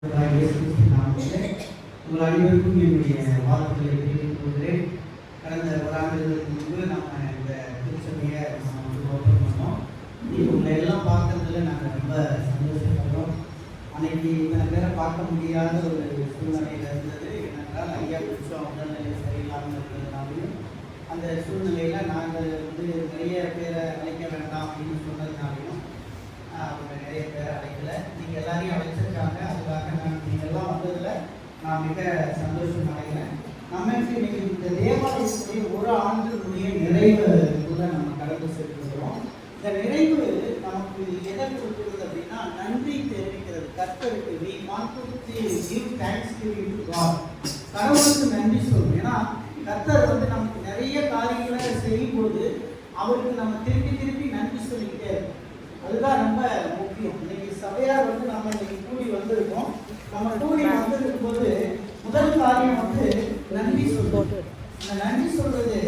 உங்கள் அனைவருக்கும் என்னுடைய வாழ்த்துக்களை தெரிவித்துக் கொள்கிறேன். கடந்த ஒரு ஆண்டுகளுக்கு முன்பு நம்ம இந்த திருச்சபையை ஓப்பன் பண்ணோம். இப்போ உங்களை எல்லாம் பார்க்கறதுல நாங்கள் ரொம்ப சந்தோஷப்படுறோம். அன்னைக்கு இத்தனை பேரை பார்க்க முடியாத ஒரு சூழ்நிலையில் இருந்தது. ஏனென்றால் ஐயா கொஞ்சம் உடல்நிலை சரியில்லாமல் இருந்ததுனாலையும் அந்த சூழ்நிலையில் நாங்கள் நிறைய பேரை அழைக்க வேண்டாம் அப்படின்னு சொன்னதுனாலையும் அவங்க நிறைய பேரை அழைக்கலை. நீங்கள் எல்லாரையும் அழைச்சிருக்காங்க. அதுக்காக நீங்கள் எல்லாம் வந்ததில் நான் மிக சந்தோஷம் அடைகிறேன். நமக்கு இன்னைக்கு இந்த தேவாலயத்துடைய ஒரு ஆண்டுடைய நிறைவு கூட நம்ம கடந்து செல்கிறோம். இந்த நிறைவு நமக்கு எதை கொடுக்கிறது அப்படின்னா நன்றி தெரிவிக்கிறது. கர்த்தருக்கு we want to give thanksgiving to God. கடவுளுக்கு நன்றி சொல்லணும். ஏன்னா கர்த்தர் நமக்கு நிறைய காரியங்களை செய்யும்போது அவருக்கு நம்ம திருப்பி நன்றி சொல்லிக்கிட்டே இருக்கோம். அதுதான் ரொம்ப முக்கியம். இன்னைக்கு சபையார் நம்ம இன்னைக்கு கூடி வந்திருக்கோம். நம்ம கூடி வந்திருக்கும் போது முதல் காரியம் நன்றி சொல்றது. இந்த நன்றி சொல்றது.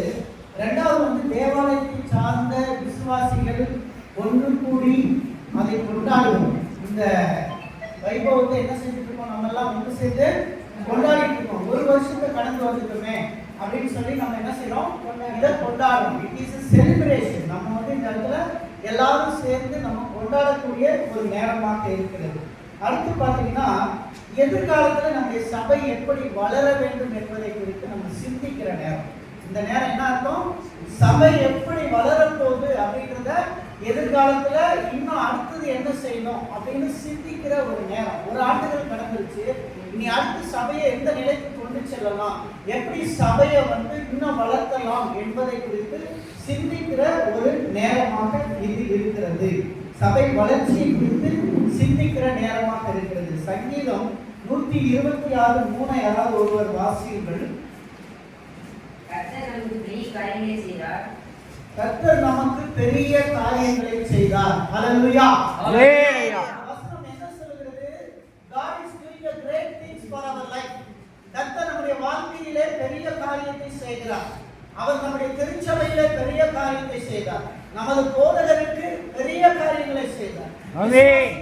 ரெண்டாவது தேவாலயத்தை சார்ந்த விசுவாசிகள் ஒன்று கூடி அதை கொண்டாடுவோம். இந்த வைபவத்தை என்ன செஞ்சுட்டு இருக்கோம்? நம்ம எல்லாம் ஒன்று சேர்ந்து கொண்டாடிட்டு இருக்கோம். ஒரு வருஷத்தை கடந்து வந்துட்டோமே அப்படின்னு சொல்லி நம்ம என்ன செய்யறோம்? இதை கொண்டாடுறோம். It is a celebration. நம்ம இந்த இடத்துல எல்லாரும் சேர்ந்து நம்ம கொண்டாடக்கூடிய ஒரு நேரமாக இருக்கிறது. அடுத்து பார்த்தீங்கன்னா எதிர்காலத்தில் நம்முடைய சபை எப்படி வளர வேண்டும் என்பதை குறித்து நம்ம சிந்திக்கிற நேரம். இந்த நேரம் என்ன அர்த்தம்? சபை எப்படி வளரப்போகுது அப்படின்றத எதிர்காலத்துல இன்னும் அடுத்தது என்ன செய்யணும் அப்படின்னு சிந்திக்கிற ஒரு நேரம். ஒரு ஆண்டுகள் கடந்துருச்சு. இனி அடுத்து சபையை எந்த நிலைக்கு கொண்டு செல்லலாம், எப்படி சபையை இன்னும் வளர்த்தலாம் என்பதை குறித்து சிந்திக்கிற ஒரு நேரமாக இது இருக்கிறது. சபை வளர்ச்சியை குறித்து சிந்திக்கிற நேரமாக இருக்கிறது. சங்கீதம் 126:3 யாராவது ஒருவர் வாசியுங்கள். கர்த்தர் நமக்கு பெரிய காரியங்களை செய்தார். ஹல்லேலூயா. ஹல்லேலூயா. வசனம் என்ன சொல்கிறது? God is doing a great things for our life. கர்த்தர் நம்முடைய வாழ்க்கையிலே பெரிய காரியத்தை செய்கிறார். அவர் நம்முடைய திருச்சபையிலே பெரிய காரியத்தை செய்தார். நமது போதகருக்கு பெரிய காரியங்களை செய்தார். ஆமென்.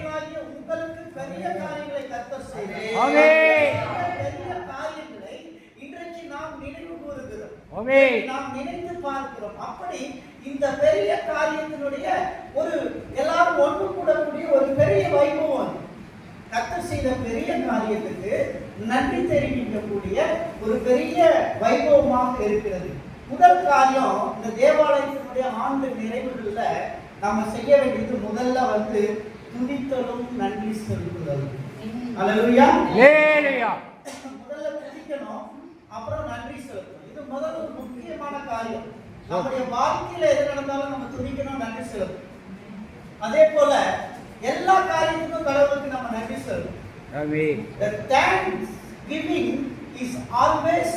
உங்களுக்கு பெரிய காரியங்களை கர்த்தர் செய்தார். ஆமென். பெரிய காரியங்களை இன்றைக்கு நாம் நினைவு கூறுகிறோம். ஆமென். நாம் நினைத்து பார்க்கிறோம். அப்படி இந்த பெரிய காரியத்தினுடைய ஒரு எல்லாரும் ஒன்று கூடக்கூடிய ஒரு பெரிய வைபவம். கர்த்தர் செய்த பெரிய காரியத்துக்கு நன்றி தெரிவிக்கக்கூடிய ஒரு பெரிய வைபவமாக இருக்கிறது. முதல் காரியம், இந்த தேவாலயத்தினுடைய ஆண்டு நிறைவுகள்ல நம்ம செய்ய வேண்டியது முதல்ல துதித்தலும் நன்றி செலுத்துதல். ஹல்லேலூயா. ஹல்லேலூயா. முதல்ல துதிக்கணும், அப்புறம் நன்றி செலுத்தணும். இது முதல் ஒரு முக்கியமான காரியம். நம்முடைய வாழ்க்கையில எது நடந்தாலும் நம்ம துதிக்கணும், நன்றி செலுத்தணும். அதே போல எல்லா காரியத்துக்கும் கடவுளுக்கு நம்ம நன்றி செலுத்தணும். ஆமென். The thanksgiving is always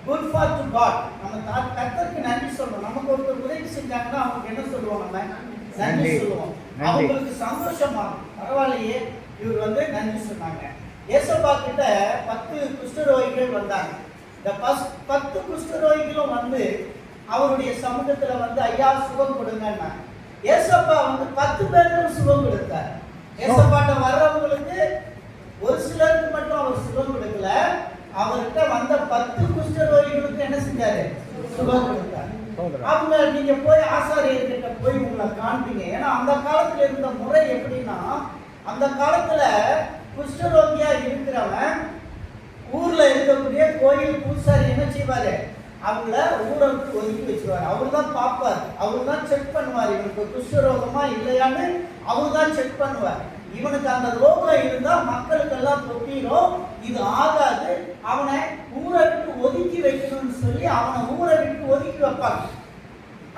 good for to God. நம்ம கர்த்தருக்கு நன்றி சொல்லணும். நமக்கு ஒரு உதவி செஞ்சாங்கன்னா அவங்க என்ன சொல்லுவோம்? நம்ம நன்றி சொல்லுவோம். அவங்களுக்கு சந்தோஷமா பரவாயில்லையே இவர் நன்றி சொன்னாங்க. ஏசப்பா கிட்ட 10 குஷ்டரோகிகள் வந்தாங்க. இந்த 10 குஷ்டரோகிகளும் அவருடைய சமூகத்துல ஐயா சுகம் கொடுங்கன்னா ஏசப்பா 10 பேருக்கும் சுகம் கொடுத்தார். ஏசப்பாட்ட வர்றவங்களுக்கு ஒரு சிலருக்கு மட்டும் அவர் சுகம் கொடுக்கல. அவர்கிட்ட வந்த 10 குஷ்டரோகிகளுக்கு என்ன செஞ்சாரு? சுகம் கொடுத்தார். அவங்க நீங்க போய் ஆசாரியர்கிட்ட போய் உங்களை காண்பீங்க. ஏன்னா அந்த காலத்துல இருந்த முறை எப்படின்னா, அந்த காலத்துல குஷ்டரோகியா இருக்கிறவன் ஊர்ல இருக்கக்கூடிய கோயில் பூசாரி என்ன செய்வாரு? அவங்கள ஊரை விட்டு ஒதுக்கி வச்சுருவாரு. அவரு தான் பார்ப்பார், அவரு தான் செக் பண்ணுவார். இவனுக்கு குஷ்டரோகமா இல்லையான்னு அவரு தான் செக் பண்ணுவார். இவனுக்கு அந்த ரோகம் இருந்தா மக்களுக்கெல்லாம் தொட்டிடும், இது ஆகாது, அவனை ஊரை விட்டு ஒதுக்கி வைக்கணும்னு சொல்லி அவனை ஊரை விட்டு ஒதுக்கி வைப்பாங்க.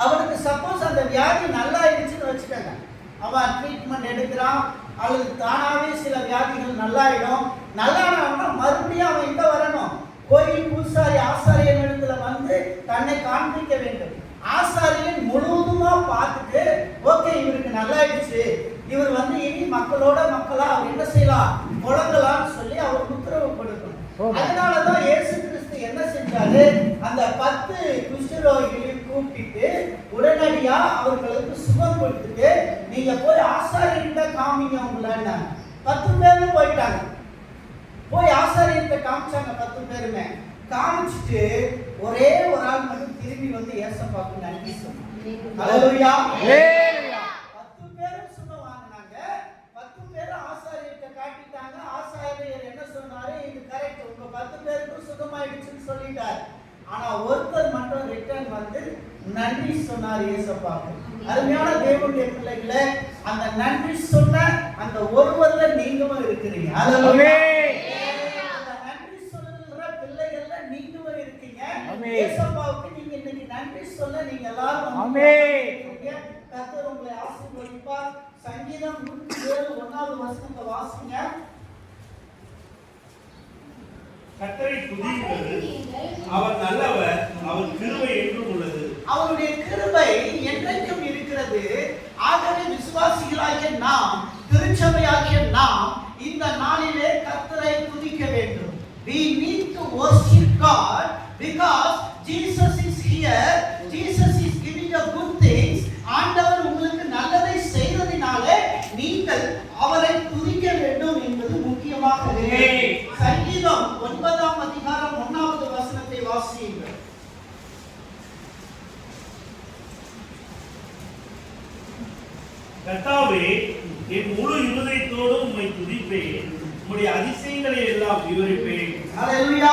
அவனுக்கு சப்போஸ் அந்த வியாதி நல்லா இருந்துச்சுன்னு வச்சுக்கோங்க, அவன் ட்ரீட்மெண்ட் எடுக்கிறான் அல்லது தானாவே சில வியாதிகள் நல்லாயிடும். நல்லானா மறுபடியும் அவன் இங்க வரணும், கோயில் பூசாரி ஆசாரியன் இடத்துல தன்னை காண்பிக்க வேண்டும். ஆசாரியன் முழுவதுமா பார்த்துட்டு ஓகே இவருக்கு நல்லாயிடுச்சு, இவர் இனி மக்களோட மக்களா அவர் என்ன செய்யலாம், முழங்கலாம்னு சொல்லி அவர் உத்தரவு கொடுக்கணும். அதனாலதான் இயேசு கிறிஸ்து என்ன செஞ்சாரு? அந்த 10 குஷ்டரோகிகளையும் கூப்பிட்டு உடனடியா அவர்களுக்கு சுகம் கொடுத்துட்டு, நீங்க போய் ஆசாரியன் காமிங்க உங்களை. 10 பேரும் போயிட்டாங்க. காமிச்சாங்க 10 பேருமே. காமிச்சிட்டு ஒரே ஒரு ஆள் மட்டும் திரும்பி வந்து ஏசப்பாவுக்கு நன்றி சொன்னாங்க. ஹalleluya. 10 பேரும் சுகம் வாங்குனாங்க. 10 பேரும் ஆசாரியர்கிட்ட காட்டிட்டாங்க. ஆசாரியர் என்ன சொன்னாரு? இது கரெக்ட், உங்க 10 பேருக்கும் சுகமாயிடுச்சுன்னு சொல்லிட்டார். ஆனா ஒருத்தர் மட்டும் ரிட்டர்ன் வந்து நன்றி சொன்னார் ஏசப்பாவுக்கு. அருமையான தேவனுடைய பிள்ளைகளே, அந்த நன்றி சொன்ன அந்த ஒருவர்ல நீங்களும் இருக்கிறீங்க. ஹalleluya. அந்த நன்றி சொல்லுகிற பிள்ளைகள்ல நீங்களும் இருக்கீங்க. ஏசப்பாவுக்கு நீங்க இன்னைக்கு நன்றி சொல்ல நீங்க எல்லாரும் ஆமென். கர்த்தர் உங்களை ஆசீர்வதிப்பார். சங்கீதம் 107 1வது வசனத்தை வாசிங்க. கர்த்தரை துதியுங்கள், அவர் நல்லவர், அவர் கிருபை என்றும் உள்ளது. அவருடைய கிருபை என்றைக்கும் இருக்கிறது. ஆகவே விசுவாசிகளாகிய நாம், திருச்சபையாகிய நாம் இந்த நாளிலே கர்த்தரை துதிக்க வேண்டும். We need to worship God because Jesus is here. Jesus is giving you good things. ஆண்டவர் உங்களுக்கு நல்லதை செய்ததினாலே நீங்கள் அவரை துதிக்க வேண்டும் என்பது முக்கியமாக இருக்கிறது. சங்கீதம் 9ஆம் அதிகாரம் 1வது வசனத்தை வாசியுங்கள். கர்த்தாவே, என் முழு இருதயத்தோடு உம்மை துதிப்பேன், உம்முடைய அதிசயங்களை எல்லாம் விவரிப்பேன். ஹalleluya.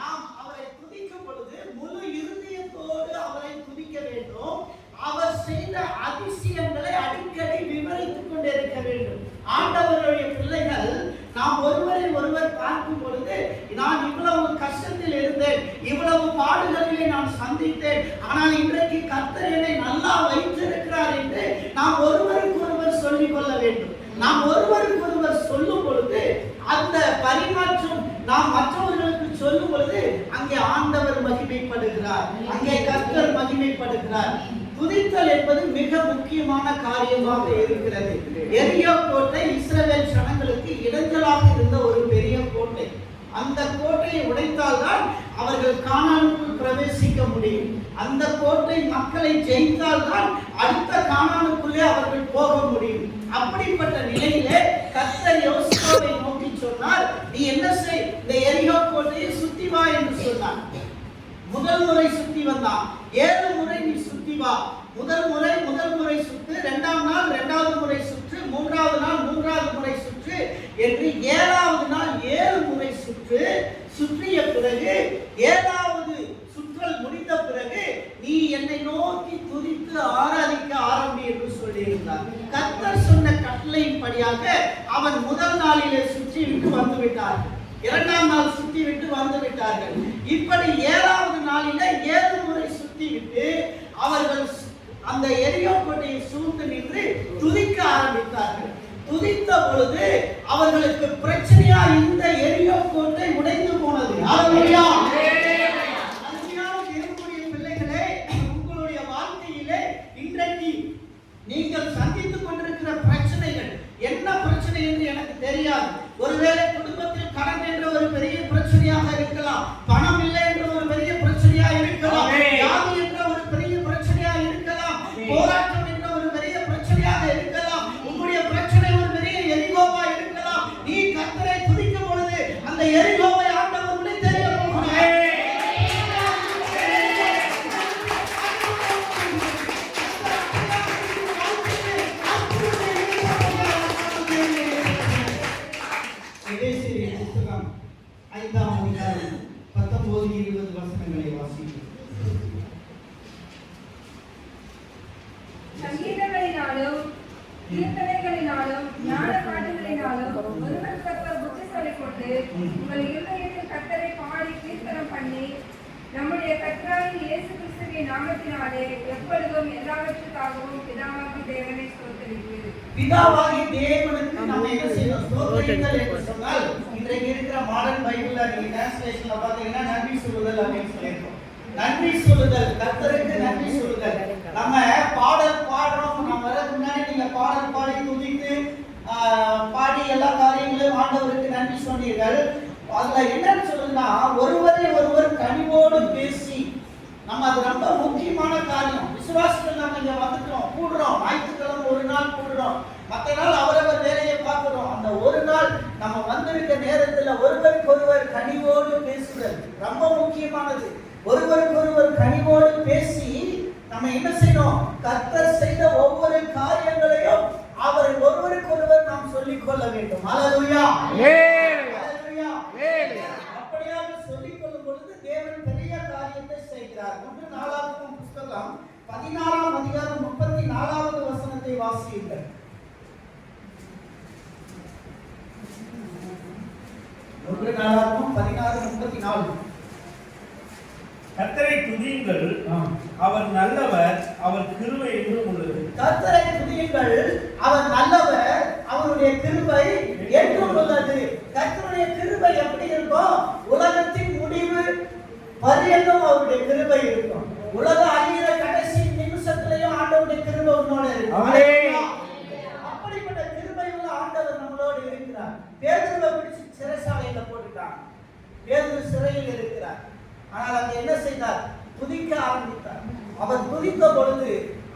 நாம் அவரை துதிக்கும் பொழுது முழு இருதயத்தோடு அவரை துதிக்க வேண்டும். அவர் செய்த அதிசயங்களை அடிக்கடி விவரித்துக் கொண்டே இருக்க வேண்டும். ஆண்டவருடைய பிள்ளைகள் நாம் ஒருவரை ஒருவர் பார்க்கும் பொழுது, நான் இவ்வளவு கஷ்டத்தில் இருந்தேன், இவ்வளவு பாடுகளிலே நான் சந்தித்தேன், ஆனால் இன்றைக்கு கர்த்தர் என்னை நல்லா வைத்திருக்கிறார் என்று நாம் ஒருவருக்கு ஒருவர் சொல்லிக் கொள்ள வேண்டும். நாம் ஒருவருக்கு ஒருவர் சொல்லும் பொழுது அந்த பரிமாற்றம் நாம் மற்றவர்களுக்கு சொல்லும் பொழுது அங்கே ஆண்டவர் மகிமைப்படுகிறார், அங்கே கர்த்தர் மகிமைப்படுகிறார். துதித்தல் என்பது மிக முக்கியமான காரியமாக இருக்கிறது. எரிகோ கோட்டை இஸ்ரவேல் ஜனங்களுக்கு இடைஞ்சலாக இருந்த ஒரு பெரிய கோட்டை. அந்த கோட்டையை உடைத்தால்தான் அவர்கள் கானானுக்குள் பிரவேசிக்க முடியும். அந்த கோட்டை மக்களை ஜெயித்தால்தான் அடுத்த கானானுக்குள்ளே அவர்கள் போக முடியும். அப்படிப்பட்ட நிலையிலே கர்த்தர் யோசுவாவை நோக்கி சொன்னார், நீ என்ன செய், இந்த எரிகோ கோட்டையை சுத்தி வா என்று சொன்னார். முதல் முறை சுத்தி வந்தான். 7 முறை நீ சுத்தி வா. முதல் முறை சுற்று, 2ஆம் நாள் 2வது முறை சுற்று, 3வது நாள் 3வது முறை சுற்று என்று 7வது நாள் 7 முறை சுற்றிய பிறகு 7வது சுற்றல் முடிந்த பிறகு நீ என்னை நோக்கி துதித்து ஆராதிக்க ஆரம்பி என்று சொல்லியிருந்தார். கர்த்தர் சொன்ன கட்டளையின்படியாக அவன் முதல் நாளிலே சுற்றி விட்டு வந்து விட்டார்கள். 2ஆம் நாள் சுத்தி விட்டு வந்து விட்டார்கள். இப்படி 7வது நாளிலே 7 முறை சுத்தி விட்டு அவர்கள் அந்த எரிகோ கோட்டையை சூழ்ந்து நின்று துதிக்க ஆரம்பித்தார்கள். துதித்த பொழுது அவர்களுக்கு பிரச்சனையா இந்த எரிகோ கோட்டை உடைந்து போனது. ஹalleluya. தேவனுடைய பிள்ளைகளே, உங்களுடைய வாழ்க்கையிலே இன்றைக்கு நீங்கள் சந்தித்துக் கொண்டிருக்கிற பிரச்சனைகள் என்ன பிரச்சனை என்று எனக்கு தெரியாது. ஒருவேளை குடும்பத்தில் கடன் என்ற ஒரு பெரிய பிரச்சனையாக இருக்கலாம், பணம் இல்லை என்ற ஒரு பெரிய பிரச்சனையாக இருக்கலாம், வியாதி என்ற ஒரு பெரிய பிரச்சனையாக இருக்கலாம், போராட்டம் என்ற ஒரு பெரிய பிரச்சனையாக இருக்கலாம், உங்களுடைய பிரச்சனை ஒரு பெரிய எரிகோவா இருக்கலாம். நீ கர்த்தரை துதிக்கும் பொழுது அந்த எரிகோவை ஆண்டவர் உடைத்தெறிய போகிறார். புத்தகம் 5ஆம் அதிகாரம் 19-20 வசனங்களை வாசிக்கிறோம். சங்கீதங்களினாலும் கீர்த்தனைகளினாலும் ஞான பாட்டுகளினாலும் ஒருவருக்கொருவர் புத்திசாலி கொண்டு உங்கள் இருதயத்தில் கர்த்தரை பாடி கீர்த்தனம் பண்ணி நம்முடைய கர்த்தராகிய இயேசு கிறிஸ்துவின் நாமத்தினாலே எப்பொழுதும் எல்லாவற்றுக்காகவும் பிதாவாகிய தேவனை ஸ்தோத்திரிப்பீர். பிதாவாகிய தேவனுக்கு நம்ம என்ன செய்யணும்? ஸ்தோத்திரித்தல் என்று சொன்னால் இன்றைக்கு இருக்கிற மாடர்ன் பைபிள்ல நீங்க டிரான்ஸ்லேஷன்ல பாத்தீங்கன்னா நன்றி சொல்லுதல் அப்படின்னு சொல்லியிருக்கோம். நன்றி சொல்லுதல், கர்த்தருக்கு நன்றி சொல்லுதல். நம்ம பாடல் பாடுறோம், நம்ம வரதுக்கு முன்னாடி நீங்க பாடல் பாடி துதித்து பாடி எல்லா காரியங்களையும் ஆண்டவருக்கு நன்றி சொன்னீர்கள். அதுல என்னன்னு சொல்லுன்னா, ஒருவரை ஒருவர் கனிவோடு பேசி, நம்ம அது ரொம்ப முக்கியமான காரியம். விசுவாசிகள் நம்ம இங்க வந்துட்டோம், கூடுறோம், ஞாயிற்றுக்கிழமை ஒரு நாள் கூடுறோம், மற்ற நாள் அவரவர் வேலையை பார்க்கிறோம். அந்த ஒரு நாள் நம்ம வந்திருக்க நேரத்துல ஒருவருக்கு ஒருவர் ஒருவருக்கொருவர் கனிவோடு பேசி நம்ம என்ன செய்யணும்? கர்த்தர் செய்த ஒவ்வொரு காரியங்களையும் அவர் ஒருவருக்கொருவர் நாம் சொல்லிக் கொள்ள வேண்டும். ஹல்லேலூயா. ஹல்லேலூயா. அப்படியாக சொல்லிக் கொள்ளும் பொழுது தேவன் பெரிய காரியத்தை செய்கிறார். 1 நாளாகமம் புத்தகம் 16ஆம் அதிகாரம் 34வது வசனத்தை வாசியுங்கள். 1 நாளாகமம் 16:34. கர்த்தரை துதியுங்கள், அவர் நல்லவர், அவர் கிருபை என்றும் உள்ளது. கர்த்தரை துதியுங்கள், அவர் நல்லவர், அவருடைய கிருபை என்றும் உள்ளது. கர்த்தருடைய கிருபை எப்படி இருக்கும்? உலகத்தின் முடிவு பரியந்தம் அவருடைய கிருபை இருக்கும். உலகம் அழியிற கடைசி நிமிஷத்திலேயும் ஆண்டவருடைய கிருபை உன்னோட இருக்கும். அப்படிப்பட்ட கிருபை உள்ள ஆண்டவர் நம்மளோடு இருக்கிறார். பேதுருவை பிடிச்சு சிறைச்சாலையில போட்டுட்டாங்க. பேதுரு சிறையில் இருக்கிறார். ஆனால் அங்க என்ன செய்தார்? துதிக்க ஆரம்பித்தார். அவர் துதித்த பொழுது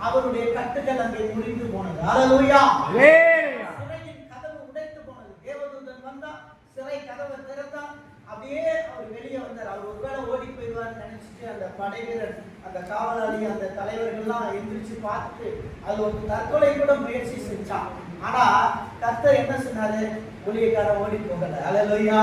அவருடைய கட்டுகள் அங்கே முறிந்து போனது. ஹல்லேலூயா. சிறையின் கதவு உடைத்து போனது. தேவதூதன் வந்தா, சிறை கதவை திறந்தா, அப்படியே அவர் வெளியே வந்தார். அவர் ஒருவேளை ஓடி போயிடுவார் நினைச்சிட்டு அந்த படை வீரர், அந்த காவலாளி, அந்த தலைவர்கள்லாம் எந்திரிச்சு பார்த்துட்டு அது ஒரு தற்கொலை கூட முயற்சி செஞ்சான். ஆனா கர்த்தர் என்ன சொன்னாரு? ஊழியக்காரன் ஓடி போகல. ஹல்லேலூயா.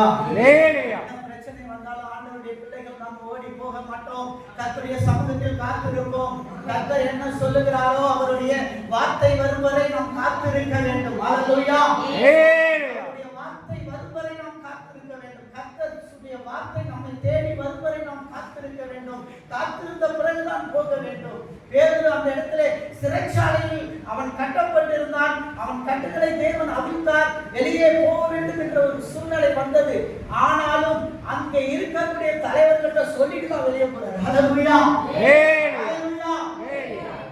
பிரச்சனை வந்தாலும் ஆண்டவருடைய பிள்ளைகள் நாம் ஓடி போக மாட்டோம். கர்த்தருடைய சமூகத்தில் காத்திருப்போம். கர்த்தர் என்ன சொல்லுகிறாரோ அவருடைய வார்த்தை வரும் வரை நாம் காத்திருக்க வேண்டும். ஹல்லேலூயா. அவருடைய வார்த்தை வரும் வரை நாம் காத்திருக்க வேண்டும். கர்த்தருடைய வார்த்தை நம்மை தேடி வரும் வரை நாம் காத்திருக்க வேண்டும். காத்திருந்த பிறகுதான் போக வேண்டும். பேதுரு அந்த இடத்திலே சிறைச்சாலையில் அவன் கட்டப்பட்டிருந்தான். அவன் கட்டுகளை தேவன் அவிழ்த்தார். வெளியே போக வேண்டும் என்ற ஒரு சூழ்நிலை வந்தது. ஆனாலும் அங்கே இருக்கக்கூடிய தலைவர்கிட்ட சொல்லிட்டு தான் வெளியே போறாரு. ஹல்லேலூயா. ஹல்லேலூயா.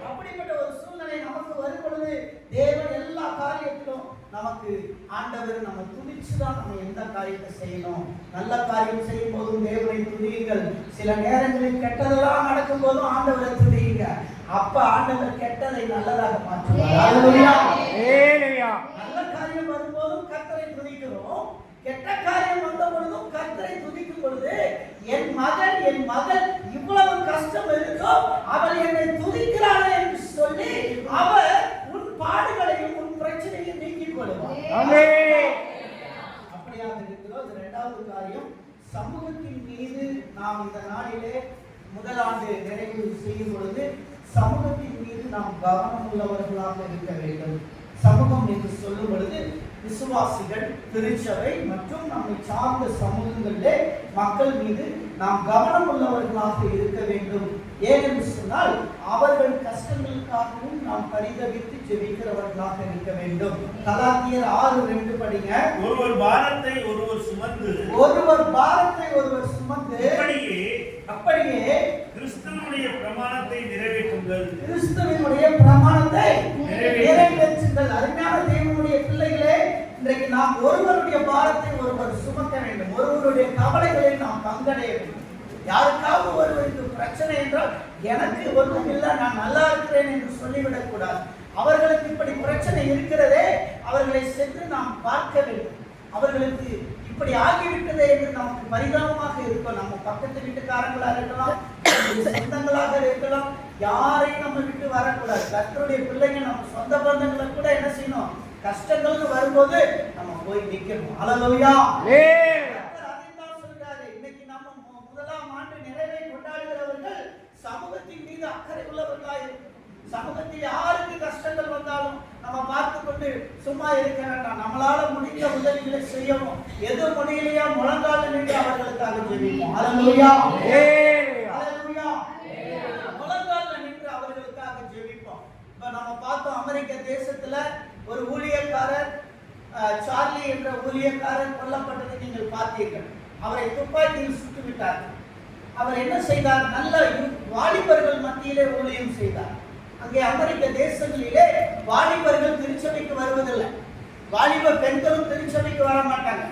அப்படிப்பட்ட ஒரு சூழ்நிலை நமக்கு வரும் பொழுது தேவன் எல்லா காரியத்திலும் நமக்கு ஆண்டவர் நம்ம துதிச்சுதான் நம்ம எந்த காரியத்தை செய்யணும். நல்ல காரியம் செய்யும் போதும் தேவனை துதியுங்கள். சில நேரங்களில் கெட்டதெல்லாம் நடக்கும் போதும் ஆண்டவரை துதியுங்க. அப்ப ஆண்டவர் கெட்டதை நல்லதாக மாற்றுவார். ஹல்லேலூயா. நல்ல காரியம் வரும்போதும் கர்த்தரை துதிக்கிறோம். கெட்ட காரியம் வந்த பொழுதும் கர்த்தரை துதிக்கும் பொழுது என் மகன் என் மகள் இவ்வளவு கஷ்டம் இருக்கோ அவள் என்னை துதிக்கிறாள் என்று சொல்லி அவர் உன் பாடுகளையும் உன் பிரச்சனையும் நீக்கிக் கொள்வார். அப்படியாக இருக்கிறோம். இரண்டாவது காரியம், சமூகத்தின் மீது நாம் இந்த நாளிலே முதல் ஆண்டு நிறைவு செய்யும் பொழுது சமூகத்தின் மீது நாம் கவனம் உள்ளவர்களாக இருக்க வேண்டும். சமூகம் என்று சொல்லும் பொழுது விசுவாசிகள், திருச்சபை மற்றும் நம்மை சார்ந்த சமூகங்களிலே மக்கள் மீது நாம் கவனம் உள்ளவர்களாக இருக்க வேண்டும். ஏனென்று சொன்னால் அவர்கள் கஷ்டங்களுக்காகவும் நாம் பரிதவித்து ஜெபிக்கிறவர்களாக இருக்க வேண்டும். கலாத்தியர் 6:2 படிங்க. ஒருவர் பாரத்தை ஒருவர் சுமந்து அப்படியே கிறிஸ்துவினுடைய பிரமாணத்தை நிறைவேற்றுங்கள். கிறிஸ்துவினுடைய பிரமாணத்தை நிறைவேற்றுங்கள். அருமையான தேவனுடைய பிள்ளைகளே, இன்றைக்கு நாம் ஒருவருடைய பாரத்தை ஒருவர் சுமக்க வேண்டும். ஒருவருடைய கவலைகளை நாம் பங்கடைய வேண்டும். யாருக்காவது ஒருவருக்கு பிரச்சனை என்றால் எனக்கு ஒன்றும் இல்லை, நான் நல்லா இருக்கிறேன் என்று சொல்லிவிடக் கூடாது. அவர்களுக்கு இப்படி பிரச்சனை இருக்கிறதே, அவர்களை சென்று நாம் பார்க்க வேண்டும். அவர்களுக்கு இப்படி ஆகிவிட்டதே என்று நமக்கு பரிதாபமாக இருக்கும். நம்ம பக்கத்து வீட்டுக்காரங்களாக இருக்கலாம், சொந்தங்களாக இருக்கலாம், யாரையும் நம்ம விட்டு வரக்கூடாது. கர்த்தருடைய பிள்ளைங்க நம்ம சொந்த பந்தங்களை கூட என்ன செய்யணும்? கஷ்டங்கள்னு வரும்போது நம்ம போய் நிற்கணும். ஹல்லேலூயா. அதைத்தான் சொல்றாரு. இன்னைக்கு நம்ம முதலாம் ஆண்டு நிறைவை கொண்டாடுகிறவர்கள் சமூகத்தின் மீது அக்கறை உள்ளவர்களாக இருக்கும். சமூகத்தில் யாருக்கு கஷ்டங்கள் வந்தாலும் நம்ம பார்த்து கொண்டு சும்மா இருக்க வேண்டாம். நம்மளால முடிந்த உதவிகளை செய்யவும், எது முடியலையா முழங்கால நின்று அவர்களுக்காக ஜெபிப்போம். ஹல்லேலூயா. ஹல்லேலூயா. முழங்கால நின்று அவர்களுக்காக ஜெபிப்போம். இப்ப நம்ம பார்த்தோம், அமெரிக்க தேசத்துல ஒரு ஊழியக்காரர் சார்லி என்ற ஊழியக்காரர் கொல்லப்பட்டதை நீங்கள் பார்த்தீர்கள். அவரை துப்பாக்கியில் சுட்டு விட்டார். அவர் என்ன செய்தார்? நல்ல வாலிபர்கள் மத்தியிலே ஊழியம் செய்தார். அங்கே அமெரிக்க தேசங்களிலே வாலிபர்கள் திருச்சபைக்கு வருவதில்லை. வாலிப பெண்களும் திருச்சபைக்கு வர மாட்டாங்க.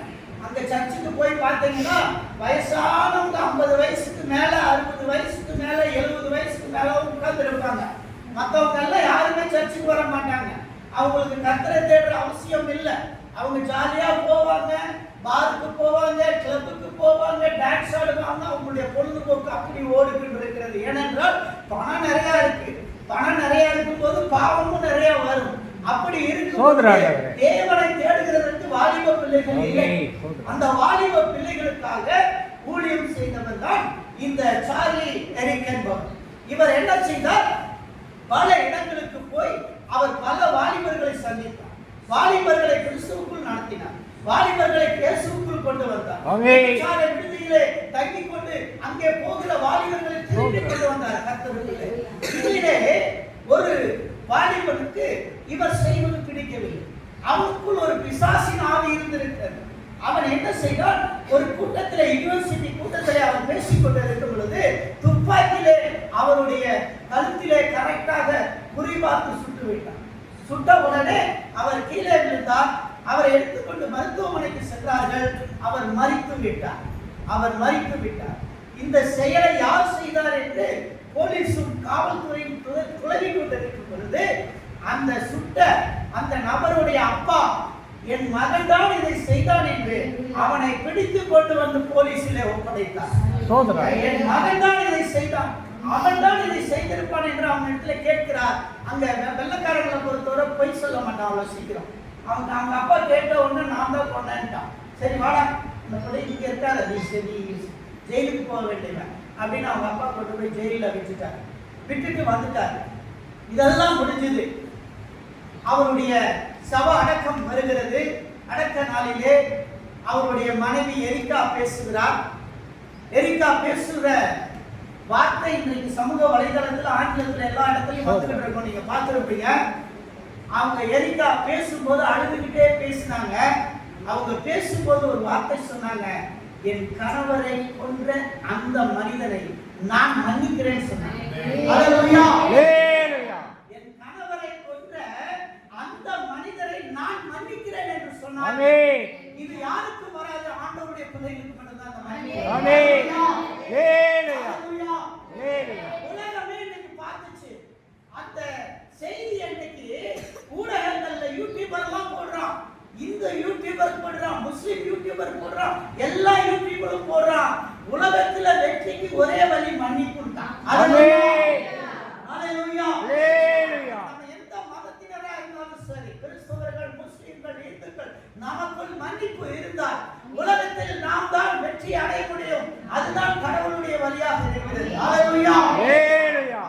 அங்க சர்ச்சுக்கு போய் பார்த்தீங்கன்னா வயசானவங்க 50 வயசுக்கு மேல, 60 வயசுக்கு மேல, 70 வயசுக்கு மேல உட்கார்ந்து இருப்பாங்க. மற்றவங்க எல்லாம் யாருமே சர்ச்சுக்கு வர மாட்டாங்க. அவங்களுக்கு கர்த்தரை தேடுற அவசியம் இல்லை. அவங்க ஜாலியா போவாங்க, பாருக்கு போவாங்க, கிளப்புக்கு போவாங்க, டான்ஸ் ஆடுவாங்க. அவங்களுடைய பொழுதுபோக்கு அப்படி ஓடிக்கிட்டு இருக்கிறது. ஏனென்றால் பணம் நிறைய இருக்கு. பணம் நிறைய இருக்கும்போது பாவமும் நிறைய வரும். அப்படி இருக்கும்போது தேவனை தேடுகிறதற்கு வாலிப பிள்ளைகள் இல்லை. அந்த வாலிப பிள்ளைகளுக்காக ஊழியம் செய்தவர் தான் இந்த சார்லி எரிக் என்பவர். இவர் என்ன செய்தார்? பல இடங்களுக்கு போய் அவர் பல வாலிபர்களை சந்தித்தார். வாலிபர்களை கிறிஸ்துவுக்குள் நடத்தினார். வாலிபர்களை இயேசுவுக்குள் கொண்டு வந்தார். விடுதியிலே தங்கிக் கொண்டு அங்கே போகிற வாலிபர்களை திருப்பி கொண்டு வந்தார் கர்த்தருக்குள்ளே. இதிலே ஒரு வாலிபனுக்கு இவர் செய்வது பிடிக்கவில்லை. அவனுக்குள் ஒரு பிசாசின் ஆவி இருந்திருக்கிறது. அவன் என்ன செய்தான்? ஒரு கூட்டத்திலே, யூனிவர்சிட்டி கூட்டத்திலே அவன் பேசிக் கொண்டிருக்கும் பொழுது துப்பாக்கியிலே அவருடைய கழுத்திலே கரெக்டாக குறிபார்த்து சுட்டு விட்டான். சுட்ட உடனே அவர் கீழே விழுந்தார். அவரை எடுத்துக்கொண்டு மருத்துவமனைக்கு சென்றார்கள். அவர் மரித்து விட்டார். இந்த செயலை யார் செய்தார் என்று போலீசும் காவல்துறையும் துளவி கொண்டிருக்கும் பொழுது அந்த சுட்ட அந்த நபருடைய அப்பா, என் மகன் தான் இதை செய்தான் என்று அவனை பிடித்து கொண்டு வந்து போலீசிலே ஒப்படைத்தார். என் மகன் தான் இதை செய்தான், அவன் தான் இதை செய்திருப்பான் என்று அவன் இடத்துல கேட்கிறார். அங்க வெள்ளக்காரர்களை பொறுத்தவரை பொய் சொல்ல மாட்டான் அவ்வளவு சீக்கிரம். அவங்க அப்பா கேட்ட உடனே நான் தான் கொண்டேன்ட்டான். சரி வாடா, இந்த பிள்ளை இங்க இருக்காது, நீ சரி ஜெயிலுக்கு போக வேண்டியவன் அப்படின்னு அவங்க அப்பா கொண்டு போய் ஜெயிலில் விட்டுட்டு வந்துட்டார். இதெல்லாம் முடிஞ்சது. அவருடைய சவ அடக்கம் வருகிறது. அடக்க நாளிலே அவருடைய மனைவி எரிக்கா பேசுகிறார். எரிக்கா பேசுகிற வார்த்தை இன்றைக்கு சமூக வலைதளத்தில் ஆங்கிலத்தில் எல்லா இடத்துலையும் வந்துகிட்டு இருக்கோம். நீங்க பார்த்துருப்பீங்க. அவங்க எரிக்கா பேசும்போது அழுதுகிட்டே பேசினாங்க. அவங்க பேசும்போது ஒரு வார்த்தை சொன்னாங்க, என் கணவரை கொன்ற அந்த மனிதனை நான் மன்னிக்கிறேன் சொன்னாங்க. என் கணவரை கொன்ற அந்த மனிதரை நான் மன்னிக்கிறேன் என்று சொன்னாங்க. இது யாருக்கு வராது? ஆண்டவருடைய பிள்ளைகளுக்கு மட்டும்தான் அந்த மன்னிப்பு. உலகமே இன்னைக்கு பார்த்துச்சு அந்த செய்தி. அன்னைக்கு ஊடகங்கள்ல யூடியூபர் எல்லாம் போடுறான், இந்த யூடியூபர் போடுறான், முஸ்லிம் யூடியூபர் போடுறான், எல்லா யூடியூபரும் போடுறான். உலகத்துல வெற்றிக்கு ஒரே வழி மன்னிப்பு தான். எந்த மதத்தினரா இருந்தாலும் சரி, கிறிஸ்தவர்கள், முஸ்லிம்கள், இந்துக்கள், நமக்குள் மன்னிப்பு இருந்தால் உலகத்தில் நாம் தான் வெற்றி அடைய முடியும். அதுதான் கடவுளுடைய வழியாக இருக்கிறது.